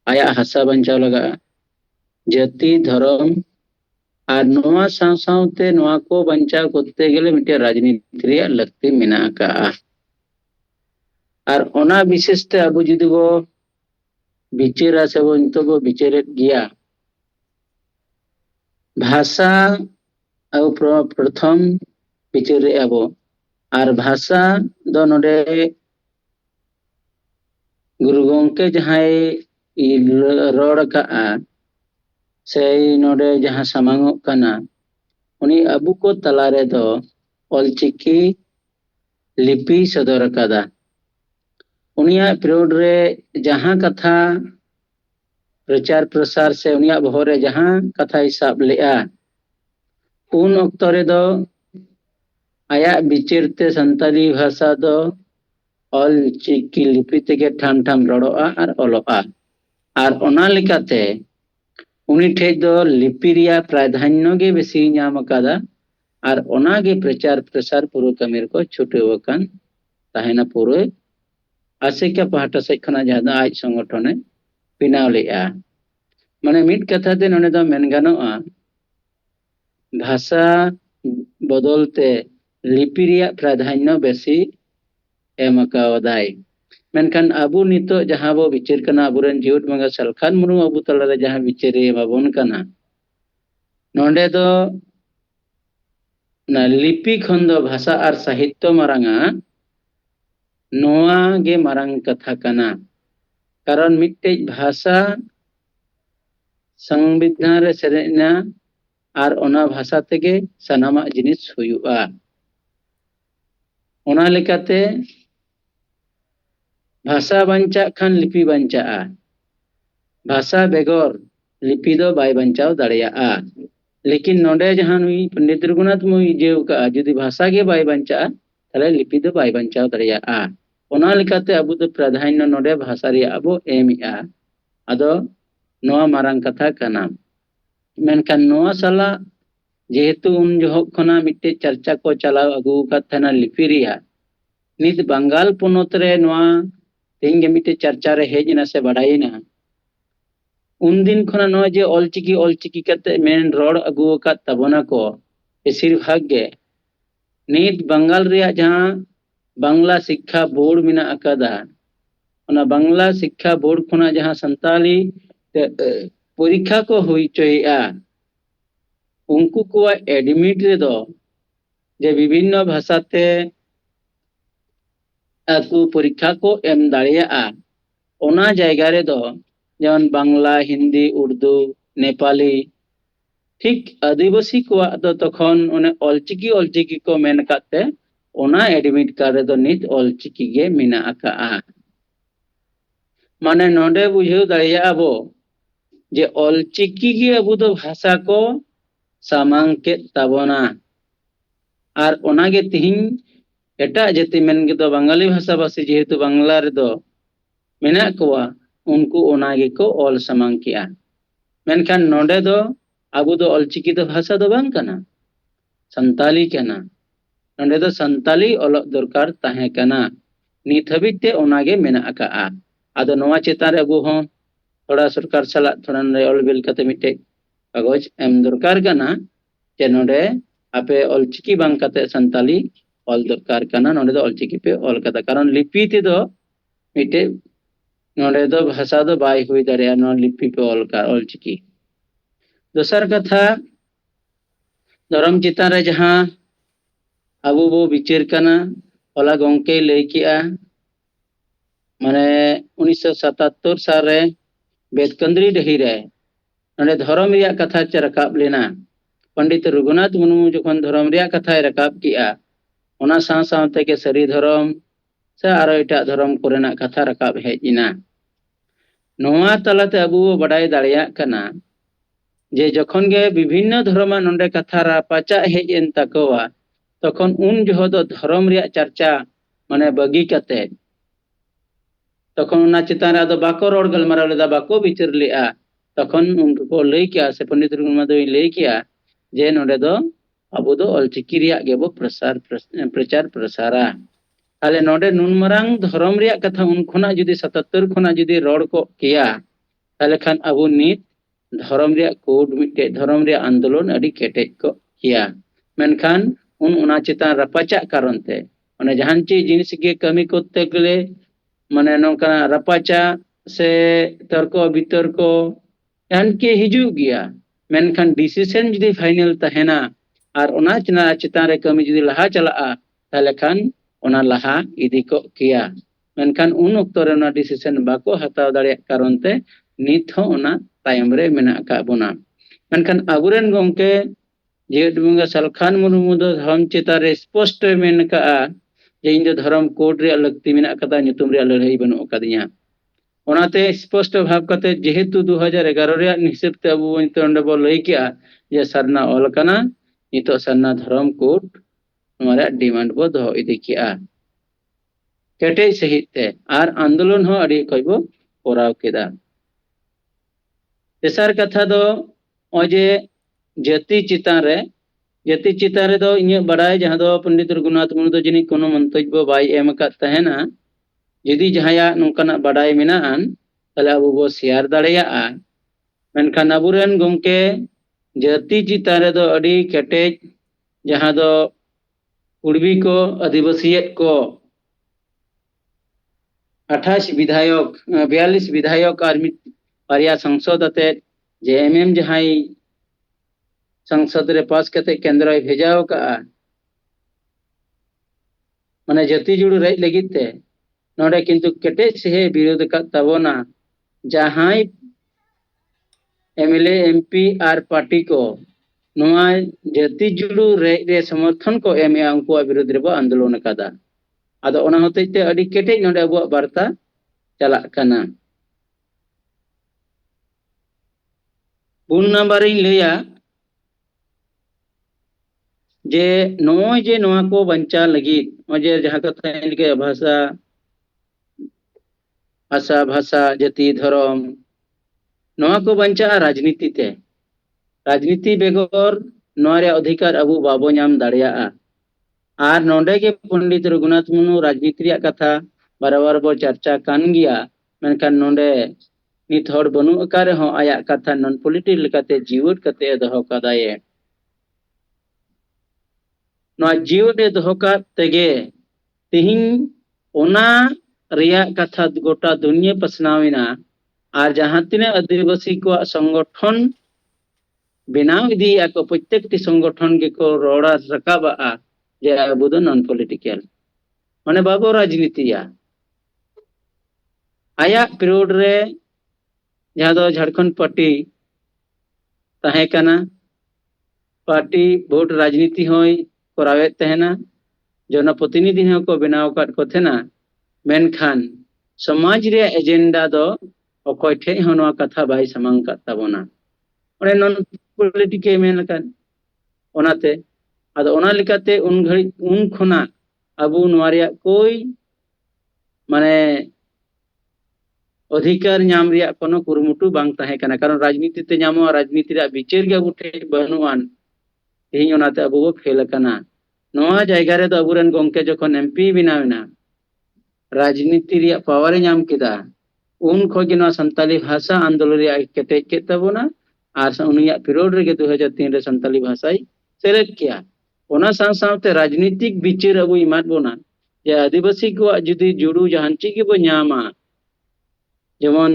Ayak hasa bancao laga. Jati dharam আর নোয়া সাথে নোয়া কো বাঞ্চাও করতে গেলে মিটে রাজনীতি রিয়া লাগতি মেনা কা আর ওনা বিশেষতে আবু যদি বো বিচারা সে বো তো বো বিচারে গিয়া ভাষা আও প্রথম বিচারে আবো আর ভাষা দ নডে গুরু গংকে যাহাই রড় কা সেই নডে যাহা সামাঙ্গ কানা উনি আবু কো তালারে দো অলচিকি লিপি সদর কাদা উনিয়া পিরিয়ড রে যাহা কথা প্রচার প্রসার সে উনিয়া বহরে যাহা কথা হিসাব লেয়া উন অক্তরে দো আয়া বিচিরতে সান্তালি ভাষা দো ᱚᱞ ᱪᱤᱠᱤ ᱞᱤᱯᱤ ᱛᱮᱜᱮ ᱴᱷᱟᱢ ᱴᱷᱟᱢ ᱨᱚᱲᱚᱜᱼᱟ ᱟᱨ ᱚᱞᱚᱜᱼᱟ ᱟᱨ ᱚᱱᱟ ᱞᱮᱠᱟᱛᱮ ᱩᱱᱤ ᱴᱷᱮᱡ ᱫᱚ ᱞᱤᱯᱤ ᱨᱮᱭᱟᱜ ᱯᱨᱟᱫᱷᱟᱱᱱᱚ ᱜᱮ ᱵᱮᱥᱤ ᱧᱟᱢ ᱟᱠᱟᱫᱟ ᱟᱨ ᱚᱱᱟᱜᱮ ᱯᱨᱚᱪᱟᱨ ᱯᱨᱚᱥᱟᱨ ᱯᱩᱨᱟᱹ ᱠᱟᱹᱢᱤ ᱨᱮᱠᱚ ᱪᱷᱩᱴᱟᱹᱣ ᱟᱠᱟᱱ ᱛᱟᱦᱮᱱᱟ ᱯᱩᱨᱟᱹ ᱟᱥᱮᱠᱟ ᱯᱟᱦᱴᱟ ᱥᱮᱡ ᱠᱷᱚᱱᱟᱜ ᱡᱟᱦᱟᱸ ᱫᱚ ᱟᱡ ᱥᱚᱝᱜᱚᱴᱷᱚᱱᱮ ᱵᱮᱱᱟᱣ ᱞᱮᱜᱼᱟ ᱢᱟᱱᱮ ᱢᱤᱫ ᱠᱟᱛᱷᱟ ᱛᱮ ᱱᱚᱰᱮ ᱫᱚ ᱢᱮᱱ ᱜᱟᱱᱚᱜᱼᱟ ᱵᱷᱟষᱟ ᱵᱚᱫᱚᱞ তে লিপি ᱨᱮᱭᱟᱜ ᱯᱨᱟᱫᱷᱟᱱᱱᱚ বেশি ᱮᱢ ᱟᱠᱟᱣᱟᱫᱟᱭ ᱢᱮᱱᱠᱷᱟᱱ ᱟᱵᱚ ᱱᱤᱛᱚᱜ ᱡᱟᱦᱟᱸ ᱵᱚ ᱵᱤᱪᱟᱹᱨ ᱠᱟᱱᱟ ᱟᱵᱚᱨᱮᱱ ᱡᱤᱭᱚᱛ ᱵᱚᱸᱜᱟ ᱥᱟᱞᱠᱷᱟᱱ ᱢᱩᱨᱢᱩ ᱟᱵᱚ ᱛᱟᱞᱟᱨᱮ ᱡᱟᱦᱟᱸ ᱵᱤᱪᱟᱹᱨᱮ ᱮᱢᱟᱵᱚᱱ ᱠᱟᱱᱟ ᱱᱚᱰᱮ ᱫᱚ ᱚᱱᱟ ᱞᱤᱯᱤ ᱠᱷᱚᱱ ᱫᱚ ᱵᱷᱟষᱟ ᱟᱨ ᱥᱟᱦᱤᱛᱛᱚ ᱢᱟᱨᱟᱝᱟ ᱱᱚᱣᱟ ᱜᱮ ᱢᱟᱨᱟᱝ ᱠᱟᱛᱷᱟ ᱠᱟᱱᱟ ᱠᱟᱨᱚᱱ ᱢᱤᱫᱴᱮᱡ ᱵᱷᱟষᱟ সংবিধান রে সেরেনা আর ওনা ভাষা থেকে সানামা জিনিস হুয়ুগᱼᱟ ওনা লেকাতে ভাষা বাঞ্চাᱜ ᱠᱷᱟᱱ ᱞᱤᱯᱤ ᱵᱟᱧᱪᱟᱜᱼᱟ ভাষা বেগর লিপি ᱫᱚ ᱵᱟᱭ ᱵᱟᱧᱪᱟᱣ ᱫᱟᱲᱮᱭᱟᱜᱼᱟ লেকিন ᱱᱚᱰᱮ ᱡᱟᱦᱟᱸ ᱱᱩᱭ ᱯᱚᱱᱰᱤᱛ ᱨᱚᱜᱷᱩᱱᱟᱛᱷ ᱢᱩᱨᱢᱩᱭ ᱤᱡᱟᱹᱣ ᱠᱟᱜᱼᱟ ᱡᱩᱫᱤ ᱵᱷᱟষᱟ ᱜᱮ ᱵᱟᱭ ᱵᱟᱧᱪᱟᱜᱼᱟ তাহলে লিপি ᱫᱚ ᱵᱟᱭ ᱵᱟᱧᱪᱟᱣ ᱫᱟᱲᱮᱭᱟᱜᱼᱟ ᱚᱱᱟ ᱞᱮᱠᱟতে ᱟᱵᱚ ᱫᱚ ᱯᱨᱟᱫᱷᱟᱱᱱᱚ ᱱᱚᱰᱮ ᱵᱷᱟষᱟ ᱨᱮᱭᱟᱜ ᱵᱚ ᱮᱢᱮᱜᱼᱟ ᱟᱫᱚ ᱱᱚᱣᱟ ᱢᱟᱨᱟᱝ ᱠᱟᱛᱷᱟ ᱠᱟᱱᱟ ᱢᱮᱱᱠᱷᱟन ᱱᱚᱣᱟ ᱥᱟᱞᱟᱜ যেহেতু উন জহক খনা মিটে চর্চা কো চালাও আগু কা থানা লিপি রিয়া নিত বাঙ্গাল পনত রে নোয়া তিন গে মিটে চর্চা রে হেজনা সে বাড়াইনা উন দিন খনা নয় যে অলচিকি কাতে মেন রড আগু কা তাবনা কো বেশির ভাগ গে নিত বাঙ্গাল রিয়া জাহাं বাংলা শিক্ষা বোর্ড মিনা আকাদা ওনা বাংলা শিক্ষা বোর্ড খনা জাহাं সান্তালি পরীক্ষা কো হুই চইয়া उनको को एडमिट रे दो जे विभिन्न भाषाते aku परीक्षा को एम दाड़ियाआ ओना जायगा रे दो जेमन बांग्ला हिंदी उर्दू नेपाली ठीक आदिवासी को दो तखन ओने अलचिकी को मेन काते ओना एडमिट कार्ड रे दो नित अलचिकी गे मिना आका माने नोडे बुझेउ दाड़ियाआ बो जे अलचिकी गे अबु दो भाषा को सामांग के ताबोना और ओनागे तिहिं एटा जति मेन के दो बंगाली भाषा भाषी जेहेतु बांग्ला रे दो मेना कोआ उनको ओनागे को ऑल सामांग किया मेनखान नोडे दो अबु दो अलचिकी दो भाषा दो बांग कना संताली कना नोडे दो संताली ओलग दरकार ताहे कना नित हबिते ओनागे मेना आका आदो नोवा चेतान रे अबु हों थोड़ा सरकार साला थोड़ा रे ऑल बिल कते मिटे कागज एम दरकार कना जे नोडे आपे अलचिकी बांग कते संताली ऑल दरकार कना नोडे दो अलचिकी पे ऑल कता कारण लिपि ते दो मिटे नोडे दो भाषा दो बाय हुई दाड़िया नो लिपि पे ऑल का अलचिकी दोसर कथा धर्म चितान रे जहां अबु बो विचार कना ओला गंके लई किया माने 1977 साल रे बेदकंद्री डही रे नोडे धर्म रिया कथा च रकाब लेना पंडित रघुनाथ मुर्मू जखन धर्म रिया कथा रकाब किया ओना साव सावते के सरी धर्म से आरो एटा धर्म कोरेना कथा रकाब हेजिना नोआ तलाते अबु बडाय दाड़िया कना जे जखन गे विभिन्न धर्म नोडे कथा रापाचा हेजन तकवा तखन उन जहो दो धर्म रिया चर्चा माने बगी कते तखन उना चितान रे बाको रोड गलमाराव लेदा बाको विचार लेआ तखन उनको लई किया से पंडित रघुनाथ दो लई किया जे नोडे दो अबु दो अलचिकी रिया गेबो प्रचार प्रसारा ताले नोडे नुन मरांग धर्म रिया कथा उन खना जुदी 77 खना जुदी रोड को किया ताले खान अबु नित धर्म रिया कोड मिटे धर्म रिया आंदोलन अडी केटेज को किया मेनखान उन उना चितान रपाचा कारण ते माने जहान ची जिनिस गे कमी करते गले माने नोका रपाचा से तर्को बितर्को यानके हिजू गया मेनखान डिसीजन जुदी फाइनल तहेना और ओना चितान रे कमी जुदी लहा चला ताले खान ओना लहा इदी को किया मेनखान उन ओक्तो रे ओना डिसीजन बाको हताव दाड़े कारण ते नित हो ओना तायम रे मेना का बोना मेनखान अबुरेन गंके जेट बंगा सलखान मुर्मू दो धर्म चितान रे स्पष्ट मेन का जे इन धर्म कोड रे लगती मेना कदा nyutum रे लड़ाई बनो कदिया ओनाते स्पष्ट भाव कते जेहेतु 2011 रे हिसाब ते अबु नितो अंडे बो लई किया जे सरना ऑल कना नितो सरना धर्म कोड हमारा डिमांड बो दो इदी किया केटे सहित ते आर आंदोलन हो अड़ी कोई बो कोराव केदा तेसार कथा दो ओजे जाति चितान रे दो इन्हें बड़ाई जहाँ दो पंडित रघुनाथ मुर्मू दो जिनी कोनो मंतव्य बाई एम का तहना यदि जहाया नोंकाना बड़ाई मेनान तले अबो बो शेयर दाड़ेयाआ मेनखान अबुरेन गोंके जाति चितान रे दो अड़ी केटेज जहाँ दो कुड़बी को आदिवासियत को 28 विधायक 42 विधायक और बारिया संसद अते जेएमएम जहाई संसद रे पास कते केंद्र भेजाव का माने जाति जुड़ रे लगित ते नोडे किंतु केटे से विरोध का तबोना जहाई एमएलए एमपी आर पार्टी को नोआ जाति जुड़ रे समर्थन को एम उनको विरोध रे आंदोलन कदा आदो ओना होते ते अडी केटे नोडे अबो वार्ता चला कना पुन नंबर लिया जे नोय जे नोआ को बंचा लगी जे जहां कथा के भाषा जाति धर्म नोआ को बंचा राजनीति ते राजनीति बेगोर नोआ रे अधिकार अबु बाबो नाम दाड़िया आर नोंडे के पंडित रघुनाथ मुर्मू राजनीति रे कथा बार बो चर्चा कान गिया मेनखान नोंडे नित हड़ बनु अकारे हो आया कथा नॉन पॉलिटिकल लेकाते जीवट कते दहो कदाये नोआ जीवट दहो का तेगे तिहिं ओना रिया कथा गोटा दुनिया पसनाविना आर जहां तिने आदिवासी को संगठन बनाव इदी को प्रत्येक संगठन के को रोड़ा रकाबा जे अबु दो नॉन पॉलिटिकल माने बाबो राजनीतिया आया पीरियड रे जहां दो झारखंड पार्टी तहे कना पार्टी वोट राजनीति होय करावे तहना जनप्रतिनिधि को बनाव काट को थेना मेनखान समाज रे एजेंडा दो अकोय ठे होनवा कथा बाय समांग का तबोना ओने नॉन पॉलिटिकल मेन लकन ओनाते आदो ओना लिकाते उन घड़ी उन खुना अबु नवारिया कोई माने अधिकार नाम रिया कोनो कुरुमुटु बांग ताहे कना कारण राजनीति ते नामो राजनीति रा विचार गे उठे बनुआन तेही ओनाते अबु बो फेल कना नोआ जायगा रे दो अबुरन गोंके जखन एमपी बिनावना राजनीति रिया पावर नाम किदा उन खोगे नोआ संताली भाषा आंदोलन रिया केटे के तबोना आर उनिया पीरियड रे 2003 रे संताली भाषाई सेलेक्ट किया ओना साथ राजनीतिक विचार अबु इमात बोना जे आदिवासी को जुदी जुड़ू जहांची के बो नामा जेमन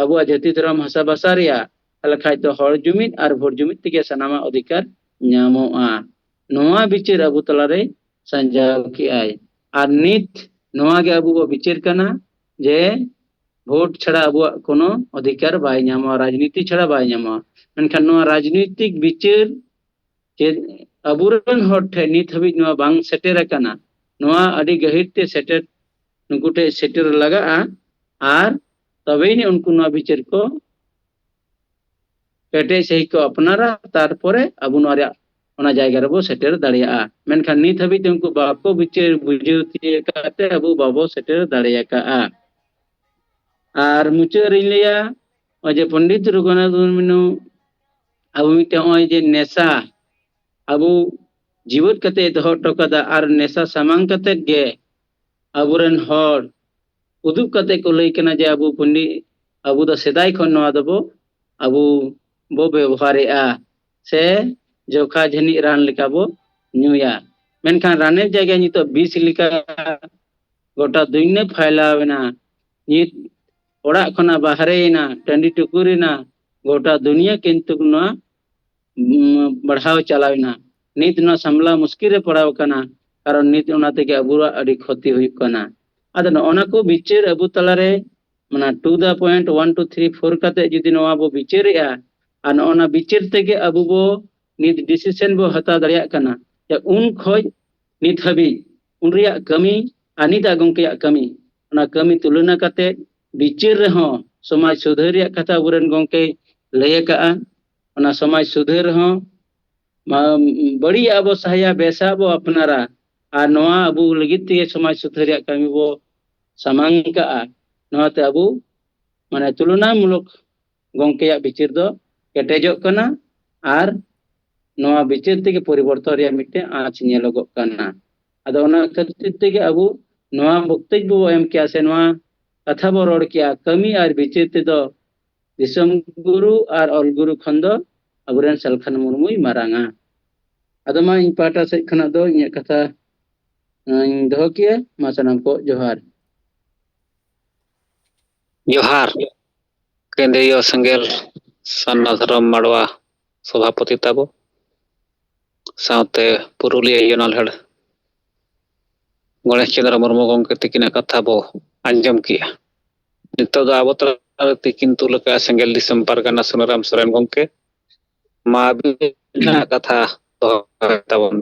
अबुआ जाति धर्म भाषा भाषा रिया अलखाय तो हर जुमित और भोट जुमित के सनामा अधिकार नामोआ नोआ विचार अबु तलारे संजाव की आय और नित नोआ के अबु विचार कना जे भोट छड़ा अबुआ कोनो अधिकार बाय नामोआ राजनीति छड़ा बाय नामोआ मेनखान नोआ राजनीतिक विचार जे अबुरन हर ठे नित हबि नोआ बांग सेटेर कना नोआ अडी गहिर ते सेटेर नुकुटे सेटेर लगा आर तबे ने उनको नोआ विचार को केटे सही को अपनारा तारपरे अबु नोआ ओना जायगा रे बो सेटेर दाड़िया मेनखान नित हबि ते उनको बाको विचार बुझेउती काते अबु बाबो सेटेर दाड़िया का आर मुचार लिया ओजे पंडित रघुनाथ मुर्मू अबु मिटे ओय जे नेशा अबु जीवत कते दहो टोकदा आर नेशा सामांग कते गे अबुरन हर उदुक कते को लई कना जे अबु पंडित अबु द सेदाय खन नोआ दबो अबु बो व्यवहारेआ से जोखा झनी रान लिका बो न्यूया मेनखान राने जायगा नितो 20 लिका गोटा दुइने फैलावेना नित ओड़ा खना बाहरेना टंडी टुकुरिना गोटा दुनिया किंतु नोआ बढ़ाव चलावेना नित न सामला मुश्किल रे पड़ाव कना कारण नित ओनाते के अबुरा अडी क्षति हुई कना आदो ओना को विचार अबु तलारे मना टू द पॉइंट 1 2 3 4 कते जदि नोआ बो विचारेआ आन ओना विचार तेगे अबु बो नित डिसीजन बो हता दरिया कना जे उन खोज नित हबी उन रिया कमी अनिता गोंके कमी ओना कमी तुलना कते विचार रे हो समाज सुधार रिया कथा बुरन गोंके लय का ओना समाज सुधार हो बड़ी अबो सहाया बेसा बो अपनारा आ नोआ अबु लगित ते समाज सुधार रिया कमी बो samang ka'a noate abu mane tulunamulok gongkeyak bichir do ketejok kana ar noa bichir tege poriborton reya mitte aach nyelogok kana ado ona khatir tege abu noa boktej bo em kya se noa katha bo rod kya kami ar bichir te do disam guru ar ol guru khondo aburen Salkhan Murmui maranga ado ma ᱤᱧ ᱯᱟᱦᱴᱟ ᱥᱮᱫ ᱠᱷᱚᱱᱟᱜ ᱫᱚ ᱤᱧᱟᱹᱜ ᱠᱟᱛᱷᱟ ᱤᱧ ᱫᱚᱦᱚ ᱠᱮᱭᱟ ᱢᱟ ᱥᱟᱱᱟᱢ ᱠᱚ ᱡᱚᱦᱟᱨ जोहार केंद्रीय संगेल सान्ना धरम माड़वा सभापति ताबो सावते पुरुलिया योनालहड़ गणेश चंद्र मुर्मू गंके तिकिना कथा बो अंजम किया नितो दो आबो तला तिकिन तुलका संगेल दिसम पारगाना सुनाराम सोरेन गंके मा बिना कथा तो ताबोन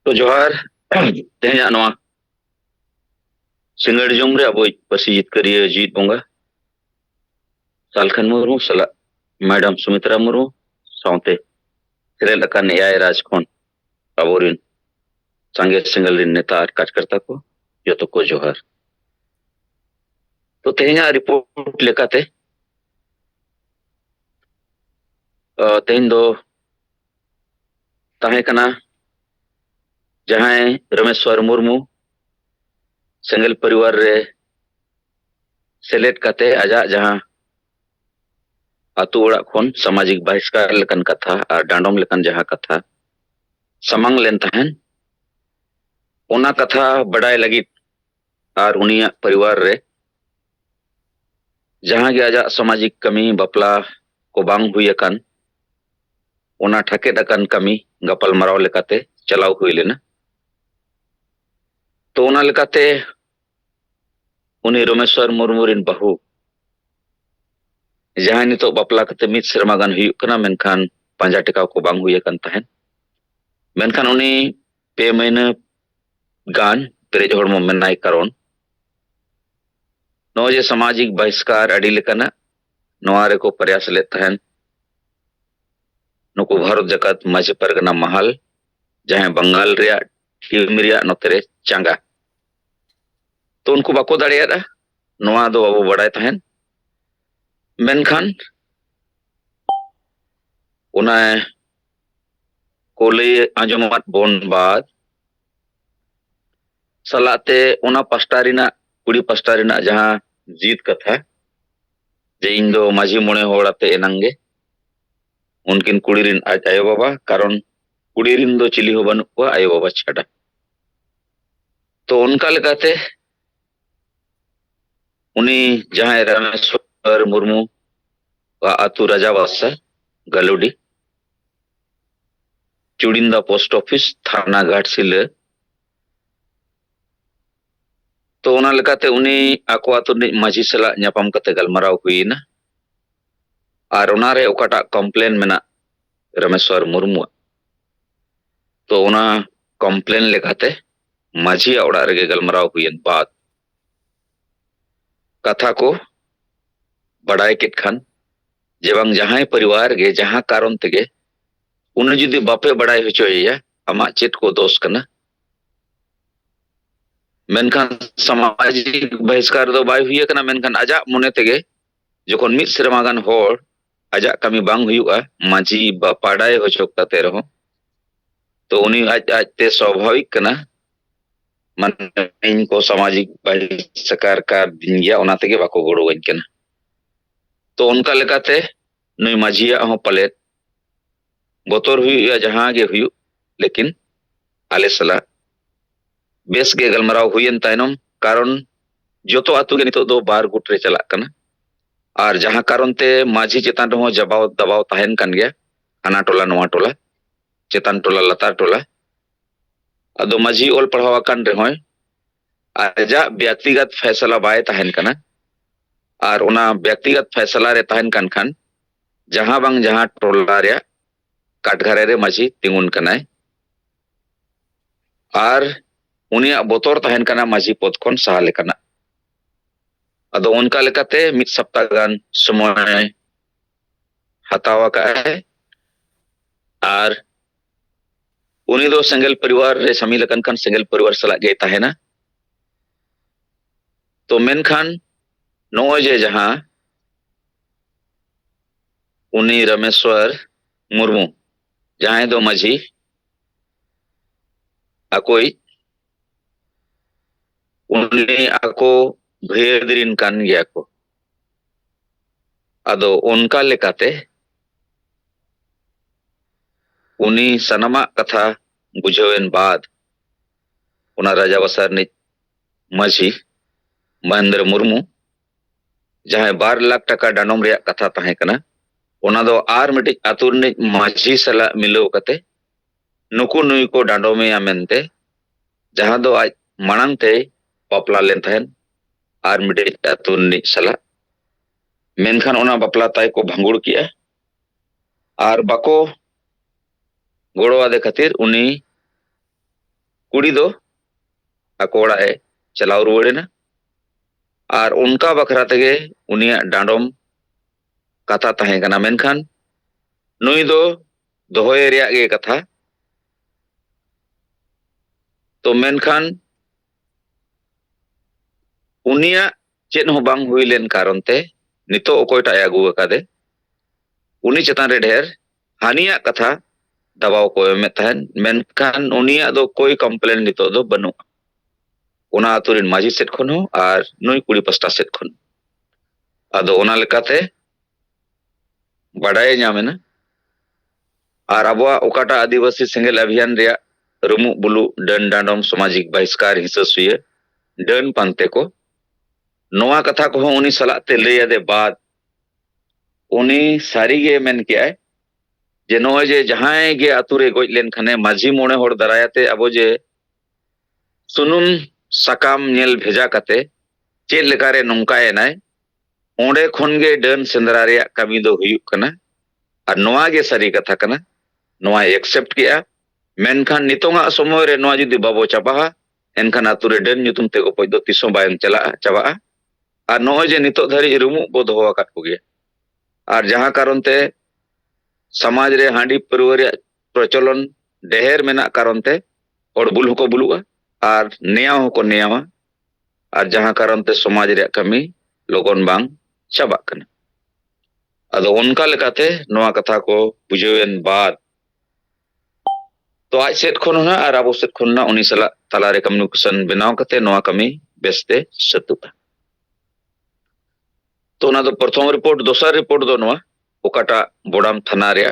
तो जोहार तेहnya नवा सिंगड़ जोम रे अबो पसी जितकरिया जीत बोंगा सालखन मुर्मू सला मैडम सुमित्रा मुर्मू साउते सिरेल अकान एआई राजखोन अबोरिन संगे सिंगल नेता कार्यकर्ता को जो को जोहार तो तेहnya रिपोर्ट लेकाते तेहन दो ताहे कना जहां रमेश्वर मुर्मू सेंगल परिवार रे सेलेट काते आजा जहां आतु ओड़ा खन सामाजिक बहिष्कार लेकन कथा और डांडोम लेकन जहां कथा समंग लेन तहन ओना कथा बड़ाई लगी और उनिया परिवार रे जहां के आजा सामाजिक कमी बपला को बांग हुई अकन ओना ठके डकन कमी गपल मराव लेकाते चलाव हुई लेना तो ओना लेकाते उनी रमेश्वर मुर्मू रिन बहु जहां नितो बपला कते मित सेरमा गान हुई कना मेनखान पांजा टेकाव को बांग हुई अकन तहन मेनखान उनी पे महीना गान पेरेज हड़मो मेनाय कारण नो जे सामाजिक बहिष्कार अड़ी लेकना नोआ रे को प्रयास ले तहन नुको भारत जगत माझी परगना महल जहां बंगाल रिया टीम रिया नोतरे चांगा तो उनको बाको दाड़ियादा नोआ दो बाबू बड़ाय तहन मेनखान उना कोले आंजमात बोन बाद सलाते उना पास्टारिना कुड़ी पास्टारिना जहां जीत कथा जे इन दो माझी मोने होड़ाते एनंगे उनकिन कुड़ीरिन आज आयो बाबा कारण कुड़ीरिन दो चिली हो बनु को आयो बाबा छाड़ा तो उनका लगाते उनी जहां रमेश्वर मुर्मू वा आतु राजावासा गलुडी चुड़िंदा पोस्ट ऑफिस थाना घाटशिला तो उना लगाते उनी आको आतु माझी सला न्यापाम कते गलमराव हुईना और उना रे ओकाटा कंप्लेन मेना रमेश्वर मुर्मू तो उना कंप्लेन लेकाते माझी ओड़ा रे गलमराव हुईन बाद कथा को बड़ाई केट खान जे बांग जहां परिवार गे जहां कारण तेगे उन जुदी बापे बड़ाई होचोया आमा चेत को दोष कना मेनखान सामाजिक बहिष्कार दो बाय हुई कना मेनखान आजा मोने तेगे जखन मित सेरमा गान होड़ आजा कमी बांग हुआ माझी बापाड़ाई होचोक ताते रहो तो उनी आज आज ते स्वाभाविक कना मन इनको सामाजिक बहिष्कार का दिन गया ओना तेगे बाको गोड़ो गइन कना तो उनका लेकाते नुई माझिया हो पलेट बतर हुई जहां गे हुई लेकिन आले सला बेस गे गलमराव हुईन तायनम कारण जोतो आतु गे नितो दो बार गुट रे चला कना और जहां कारण ते माझी चेतान रहो जबाव दबाव तहन कन गया हना टोला नोआ टोला चेतान टोला लतार टोला अदो माझी ओल पढ़ावा कन रहो आजा व्यक्तिगत फैसला बाय तहन कना और उना व्यक्तिगत फैसला रे तहन कन खान जहां बांग जहां टोला रे काटघरे रे माझी तिंगुन कनाय और उनिया बोतोर तहन कना माझी पद खन सहा लेकना अदो उनका लेकाते मिद सप्ताह गान समय हतावा का है और उनी दो सेंगेल परिवार रे शामिल अकन खान सेंगेल परिवार सलाह गे तहेना तो मेनखान नोय जे जहां उनी रमेश्वर मुर्मू जहां दो माझी अकोई उनी ako भेदरिन कान गया को अदो उनका लेकाते उनी सनमा कथा बुझेन बाद उना राजा बसार नि माझी महेंद्र मुर्मू जहां 2 लाख टका डानोम रे कथा तहे कना उना दो आर मिटी आतुर नि माझी सला मिलो कते नुकु नुई को डांडोमे या मेनते जहां दो आज मानते बापला लेन तहन आर मिटी आतुर नि सला मेनखान उना बापला ताई को भंगुड़ किया आर बाको गोड़ो आदे खातिर उनी कुड़ी दो अकोड़ा है चलाव रुवड़ेना आर उनका बखरा तेगे उनिया डांडोम कथा तहे कना मेनखान नुई दो दोहोय रिया गे कथा तो मेनखान उनिया चेत हो बांग हुई लेन कारण ते नितो ओकोयटा आगू अकादे उनी चेतान रे ढेर हानिया कथा दबाव को एमे तहन मेनखान उनिया दो कोई कंप्लेन नितो दो बनु उना आतुरिन माझी सेट खन हो आर नुई कुड़ी पस्टा सेट खन अदो उना लेकाते बड़ाय ᱧᱟᱢᱮᱱᱟ आर अबवा ओकाटा आदिवासी सेंगेल अभियान रे रुमु बुलु डन डांडोम सामाजिक बहिष्कार हिंसुए डन पांते को नोआ कथा को उनी सलाते लैया दे बाद उनी सारी गे मेन के जे नोय जे जहां गे आतुरे गोज लेन खाने माझी मोणे होड़ दरायाते अबो जे सुनुम सकाम नेल भेजा कते चेल लेकारे नोंकाए नाय ओंडे खन गे डन सेंद्रा रे कमी दो हुयुक कना और नोआ गे सारी कथा कना नोआ एक्सेप्ट किया मेनखान नितोंगा समय रे नोआ जुदी बाबो चाबा एनखान आतुरे डन ᱧᱩᱛᱩᱢ ते को पयदो तिसो बायन चला चाबा और नोय जे नितो धरी रुमु बो दोहो आकात को गे और जहां कारण ते समाज रे हांडी परिवार प्रचलन ढेर मेना कारण ते और बुल को बुलुआ और नेयाव को नेयावा और जहां कारण ते समाज रे कमी लोगन बांग चाबा कना अदो उनका लेकाते नोआ कथा को बुझेन बाद तो आज सेट खन ना और अबो सेट खन ना उनी सला तला रे कम्युनिकेशन बनाव कते नोआ कमी बेस्ते सतुका तो ना दो प्रथम रिपोर्ट दोसर रिपोर्ट दो नोआ ओकाटा बोडाम थाना रे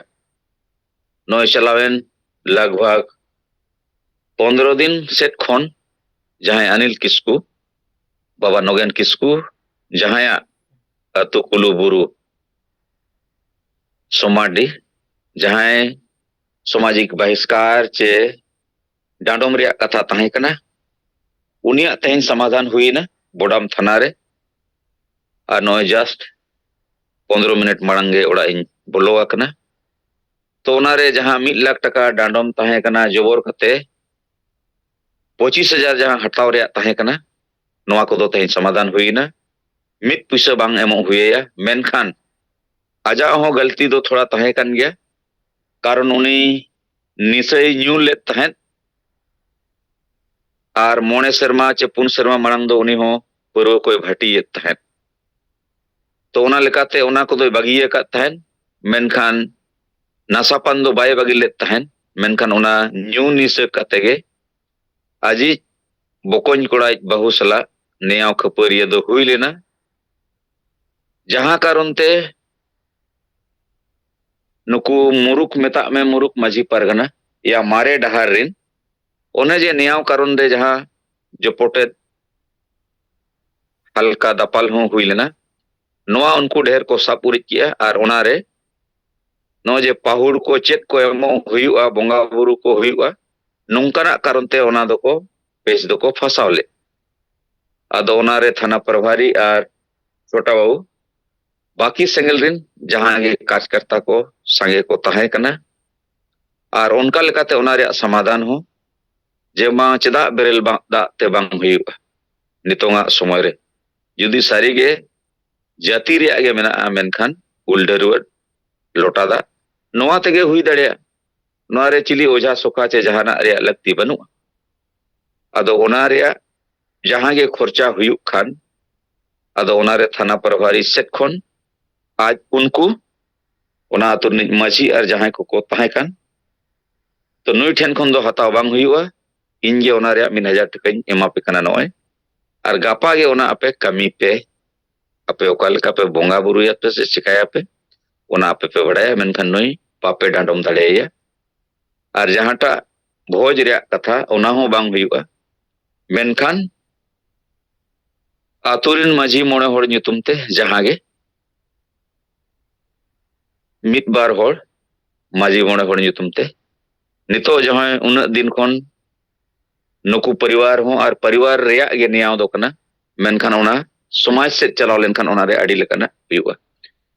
नोय चलावेन लगभग 15 दिन सेट खन जहां अनिल किस्कू बाबा नोगेन किस्कू जहां अतु कुलुबुरु सोमाडी जहां सामाजिक बहिष्कार चे डांडोम रे कथा तहे कना उनिया तेन समाधान हुई ना बोडाम थाना रे और नोय जस्ट 15 मिनट मांगे ओड़ा इन बोलो आकना तो उनारे जहां 1 लाख टका डांडोम तहे कना जबर कते 25,000 जहां हटाव रे तहे कना नोआ को दो तेन समाधान हुई ना मित पैसा बांग एमो हुएया मेनखान आजा हो गलती दो थोड़ा तहे कन गया कारण उनी निसय न्यू ले तहन आर मोने शर्मा चे पुन शर्मा मांग दो उनी हो पुरो कोई भटी तहन तो उना लेकाते उना को दो बगिए का तहन मेनखान नासापन दो बाय बगी ले तहन मेनखान उना न्यू निसे कतेगे आजी बोकोन कोड़ा बहु सला नेयाव खपरिया दो हुई लेना जहां कारण ते नुकु मुरुक मेता में मुरुक माझी परगना या मारे डहार रिन ओने जे नेयाव कारण दे जहां जपोटे हल्का दपाल हो हुई लेना नोआ उनको ढेर को सापुरी किया और ओनारे नो जे पाहुड़ को चेत को एमो हुयुआ बोंगा बुरु को हुयुआ नुंकाना कारण ते ओना दो को पेश दो को फसावले अदो ओनारे थाना प्रभारी और छोटा बाबू बाकी सेंगल रिन जहां गे कार्यकर्ता को संगे को तहे कना और उनका लेकाते ओनारे समाधान हो जे मा चेदा बेरेल दा ते बांग हुयुआ नितोंगा समय रे जुदी सारी गे जाति रे आगे मेना मेनखान उल्डरुड लोटा दा नोआ तेगे हुई दड़िया नोआ रे चिली ओझा सोखा चे जहाना रे लगती बनुआ अदो ओना रे जहां गे खर्चा हुयुक खान अदो ओना रे थाना प्रभारी सेट खन आज उनको ओना आतु रिनिज माजी और जहां को ताहे खान तो नुई ठेन खन दो हताव बांग हुयुआ इनगे ओना रे 1000 टकाई एमा पे कना नोय और गापा गे ओना आपे कमी पे आपे ओकालका पे बोंगा बुरुया पे से चिकाया पे ओना आपे पे बड़ाया मेनखान नुई पापे डांडम दाड़ेया और जहांटा भोज रे कथा ओना हो बांग हुयुआ मेनखान आतुरिन माझी मोड़े होड़ nyutum ते जहां गे मित बार होड़ माझी मोड़े होड़ nyutum ते नितो जहां उन दिन खन नुकु परिवार हो और परिवार रेया गे नियाव दो कना मेनखान ओना समाज से चलाव लेनखान ओना रे अड़ी लेकना हुयुआ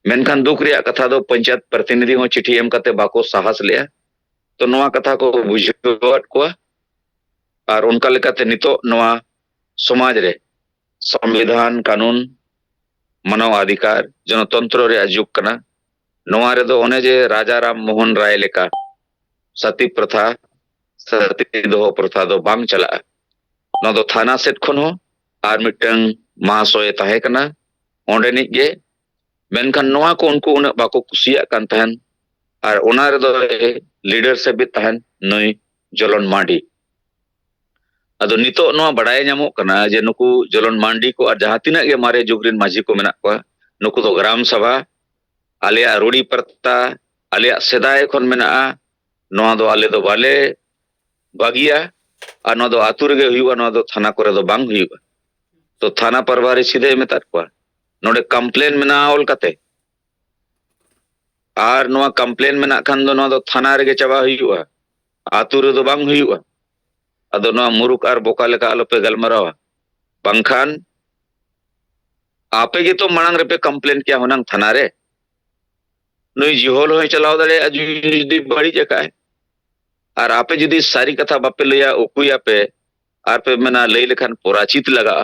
मेनखान दुख रे कथा दो पंचायत प्रतिनिधि हो चिठी एम कते बाको साहस लिया तो नोआ कथा को बुझावत को और उनका लेकाते नितो नोआ समाज रे संविधान कानून मानव अधिकार जनतंत्र रे जुग कना नोआ रे दो ओने जे राजा राम मोहन राय लेका सती प्रथा सती दो प्रथा दो बांग चला ना दो थाना सेट खन हो और मिटंग महाशय ताहे कना ओंडे निक गे मेनखान नोआ को उनको उन बाको कुसिया कान तहन और ओना रे दो लीडरशिप भी तहन नई जलन मांडी अदो नितो नोआ बड़ाय नामो कना जे नुकु जलन मांडी को और जहां तिना गे मारे जुगरिन माझी को मेना को नुकु दो ग्राम सभा आलिया रूड़ी परता आलिया सेदाय खन मेना नोआ दो आले दो बाले बागिया और नोआ दो आतुर गे हुयुआ नोआ दो थाना करे दो बांग हुयुआ तो थाना परवारी सीधे मेता को नोडे कंप्लेन मेना ऑल कते और नोआ कंप्लेन मेना खान दो नोआ दो थाना रे गे चाबा हुयुआ आतुर दो बांग हुयुआ अदो नोआ मुरुक और बोका लेका आलोपे गलमरावा बंखान आपे गे तो मांग रे पे कंप्लेन किया होना थाना रे नुई जिहोल हो चलाव दड़े जुदी बड़ी जगह है और आपे जुदी सारी कथा बापे लिया उकुया पे और पे मेना लई लेखान पराचित लगा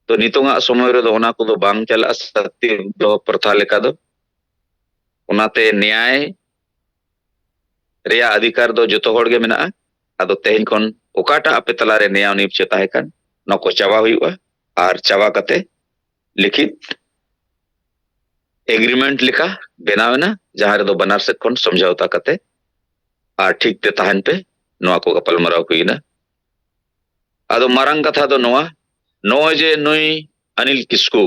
तो नितोंगा समय रे दो ओना को दो बांग चला सत्य दो प्रथा लेका दो ओनाते न्याय रेया अधिकार दो जतो होड़ गे मेना अदो तेहन खन ओकाटा आपे तलारे न्याय निपचे ताहे कान नको चावा हुयुआ और चावा कते लिखित एग्रीमेंट लिखा बनावेना जहां रे दो बनार से खन समझौता कते और ठीक ते ताहन पे नोआ को गपल मराव हुईना अदो मारंग कथा दो नोआ जे नोई अनिल किस्कू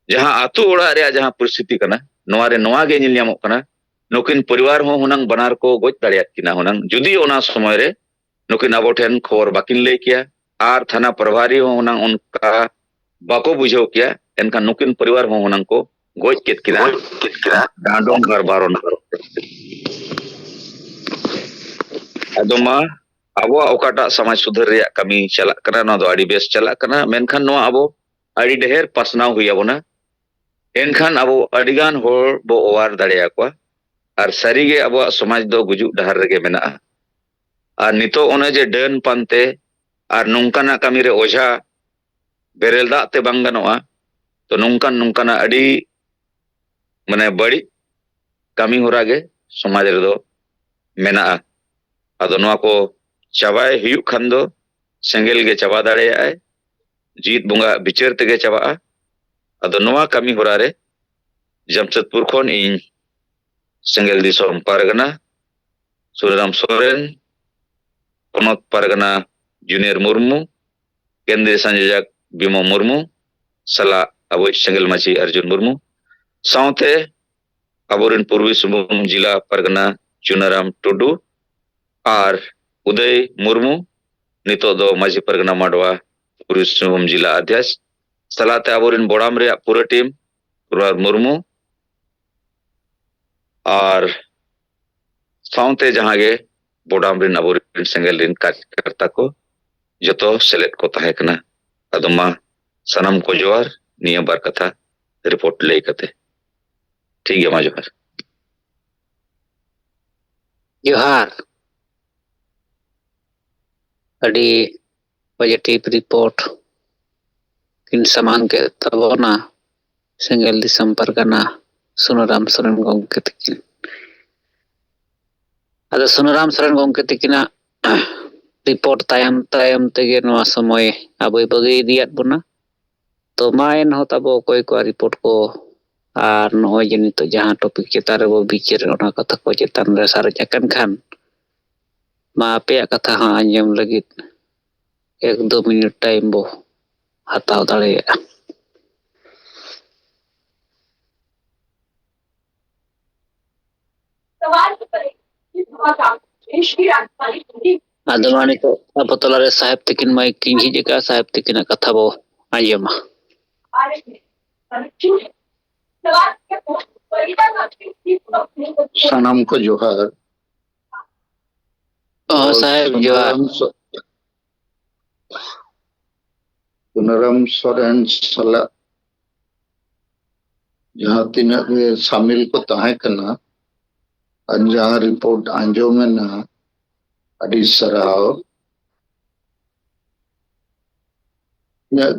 जहां आतु ओड़ा रे जहां परिस्थिति कना नोआ रे नोआ गे निल यामो कना नुकिन परिवार हो हुनंग बनार को गोज दाड़ियात किना हुनंग जुदी ओना समय रे नुकिन अबो ठेन खबर बाकिन ले किया और थाना प्रभारी हो हुनंग उनका बाको बुझाव किया एनका नुकिन परिवार हो हुनंग को गोज केत किना डांडों कर बारोन अदोमा अबो ओकाटा समाज सुधार रे कमी चला कना ना दो अड़ी बेस चला कना मेनखान नो अबो अड़ी ढेर पासनाव हुई अबोना एनखान अबो अड़ीगान होर बो ओवार दाड़िया को और सारीगे अबो समाज दो गुजु डहर रेगे मेना और नितो ओने जे डन पानते और नुंकाना कमी रे ओझा बेरेल दाते बांग गानोआ तो नुंकाना अड़ी माने बड़ी कमी होरागे समाज रे दो मेना अदो नोआ को चाबाय हुयु खान दो सेंगेल गे चाबा दाड़ेया जीत बुंगा बिचार तेगे चाबा अदो नोआ कमी होरा रे जमशेदपुर खन इन सेंगेल दिसोम पारगना सुरेराम सोरेन पोनोत पारगना जूनियर मुर्मू केंद्रीय संयोजक बिमो मुर्मू सला अबो सेंगेल माची अर्जुन मुर्मू साउथे अबोरिन पूर्वी सिंहभूम जिला पारगना चुनाराम टुडू और उदय मुर्मू नितो दो माजी पारगना माडवा पूर्वी सिंहभूम जिला अध्यक्ष सलाते अबोरिन बोड़ाम रे पूरा टीम मुर्मू और साउथे जहां गे बोड़ाम रिन अबोरिन सेंगेल रिन कार्यकर्ता को जतो सेलेक्ट को ताहे कना अदमा सनम को जोहार निया बार कथा रिपोर्ट ले कते ठीक है मा जोहार जोहार अड़ी पॉजिटिव रिपोर्ट किन समान के तबोना सेंगेल दिसम परगना सुनराम सोरेन गंके तकिन ᱟᱫᱚ ᱥᱩᱱᱟᱨᱟᱢ ᱥᱚᱨᱮᱱ ᱜᱚᱢᱠᱮ ᱛᱟᱹᱠᱤᱱᱟᱜ ᱨᱤᱯᱳर्ट ᱛᱟᱭᱚᱢ ᱛᱟᱭᱚᱢ ᱛᱮᱜᱮ ᱱᱚᱣᱟ ᱥᱚᱢᱚᱭ ᱟᱵᱚᱭ ᱵᱟᱹᱜᱤ ᱤᱫᱤᱭᱟᱫ ᱵᱚᱱᱟ ᱛᱚ ᱢᱟ ᱮᱱᱦᱚᱸ ᱛᱟᱵᱚ ᱚᱠᱚᱭ ᱠᱚᱣᱟᱜ ᱨᱤᱯᱳर्ट ᱠᱚ ᱟᱨ ᱱᱚᱜᱼᱚᱭ ᱡᱮ ᱱᱤᱛᱚᱜ ᱡᱟᱦᱟᱸ ᱴᱚᱯᱤᱠ ᱪᱮᱛᱟᱱ ᱨᱮᱵᱚ ᱵᱤᱪᱟᱹᱨ ᱚᱱᱟ ᱠᱟᱛᱷᱟ ᱠᱚ ᱪᱮᱛᱟᱱ ᱨᱮ ᱥᱟᱨᱮᱡ ᱟᱠᱟᱱ ᱠᱷᱟᱱ ᱢᱟ ᱟᱯᱮᱭᱟᱜ ᱠᱟᱛᱷᱟ ᱦᱚᱸ ᱟᱸᱡᱚᱢ ᱞᱟᱹᱜᱤᱫ 1-2 मिनट टाइम बो हताव दाड़ेयागा। आदमानी को अब तलारे साहेब तकिन माइक की ही जगह साहेब तकिन कथा बो आयमा सनम को जोहार साहेब जोहार सुनरम सोरेन सला जहाँ तीना शामिल को तहे कना जहाँ रिपोर्ट आंजोमेना अडी सराव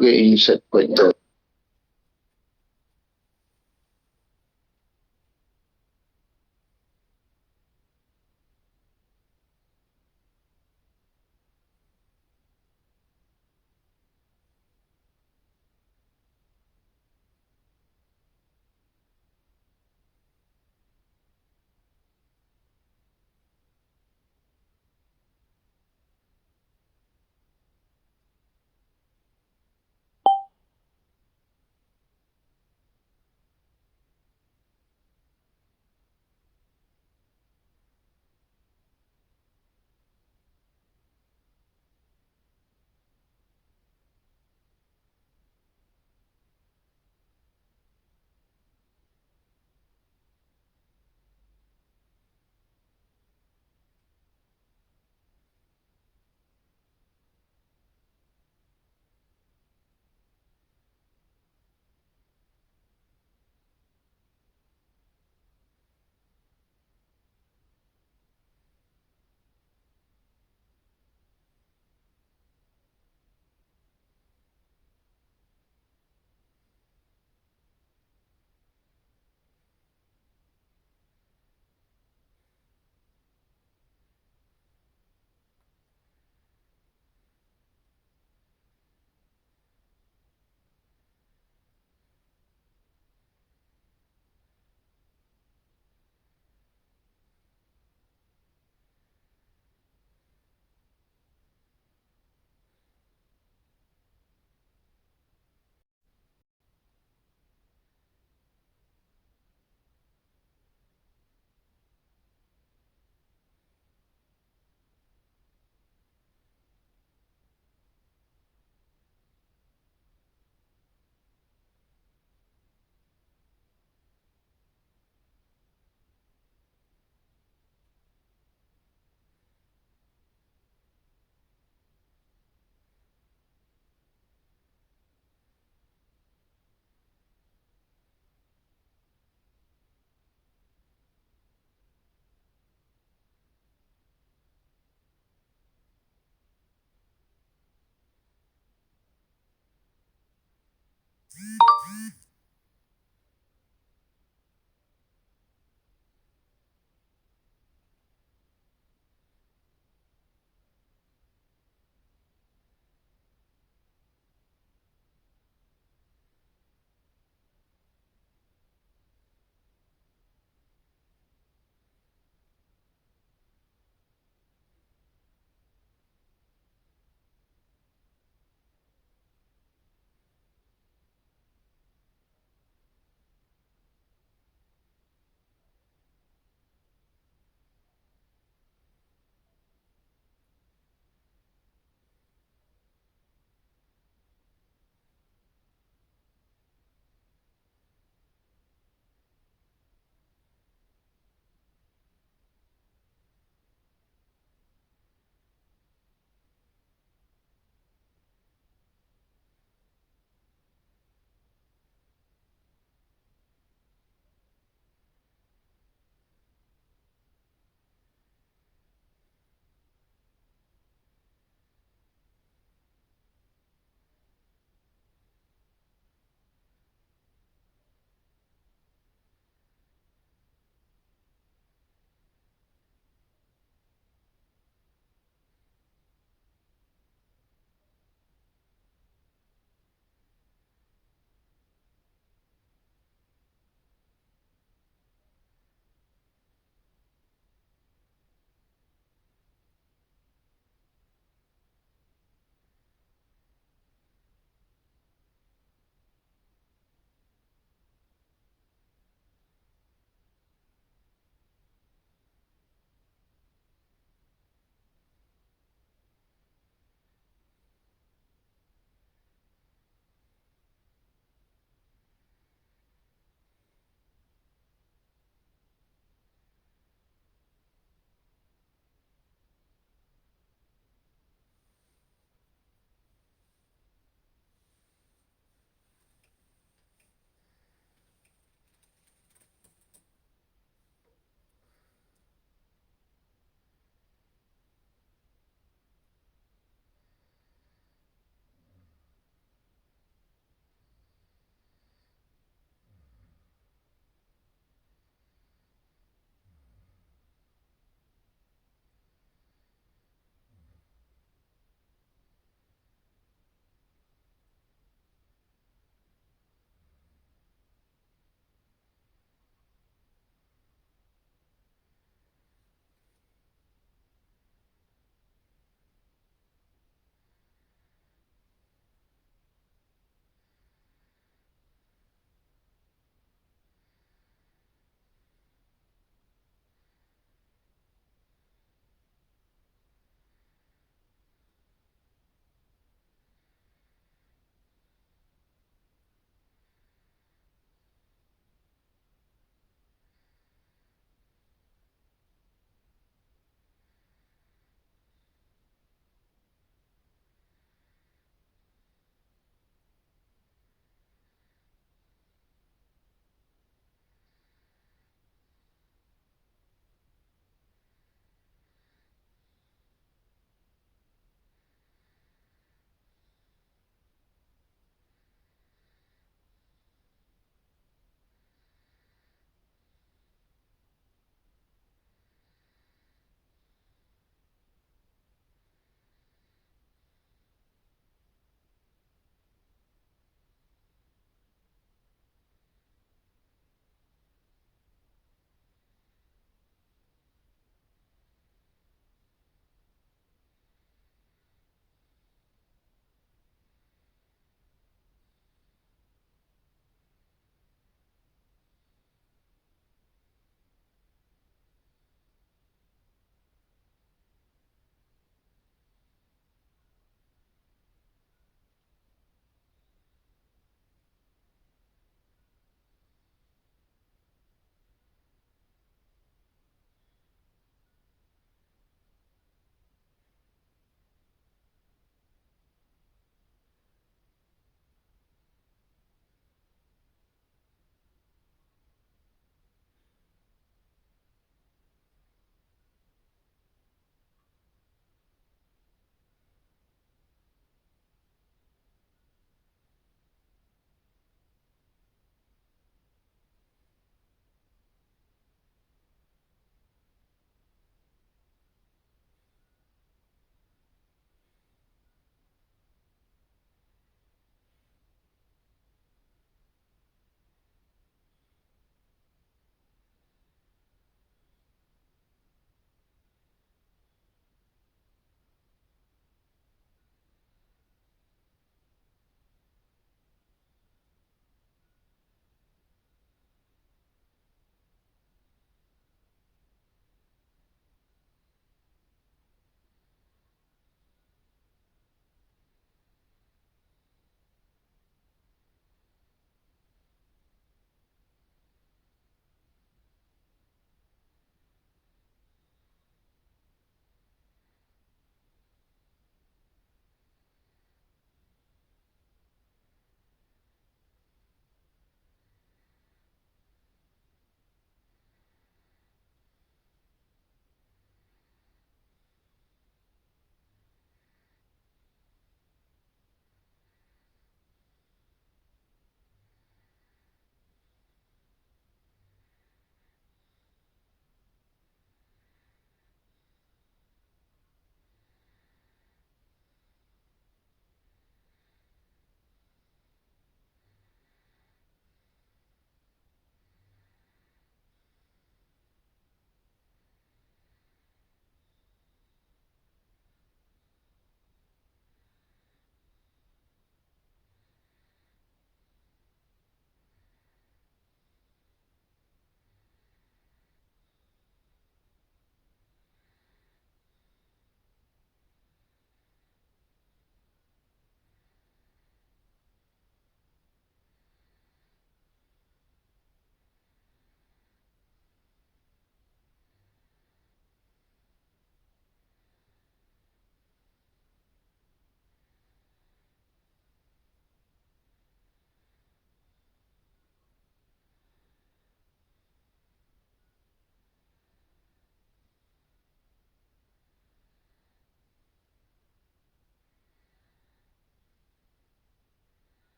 गे इन सेट को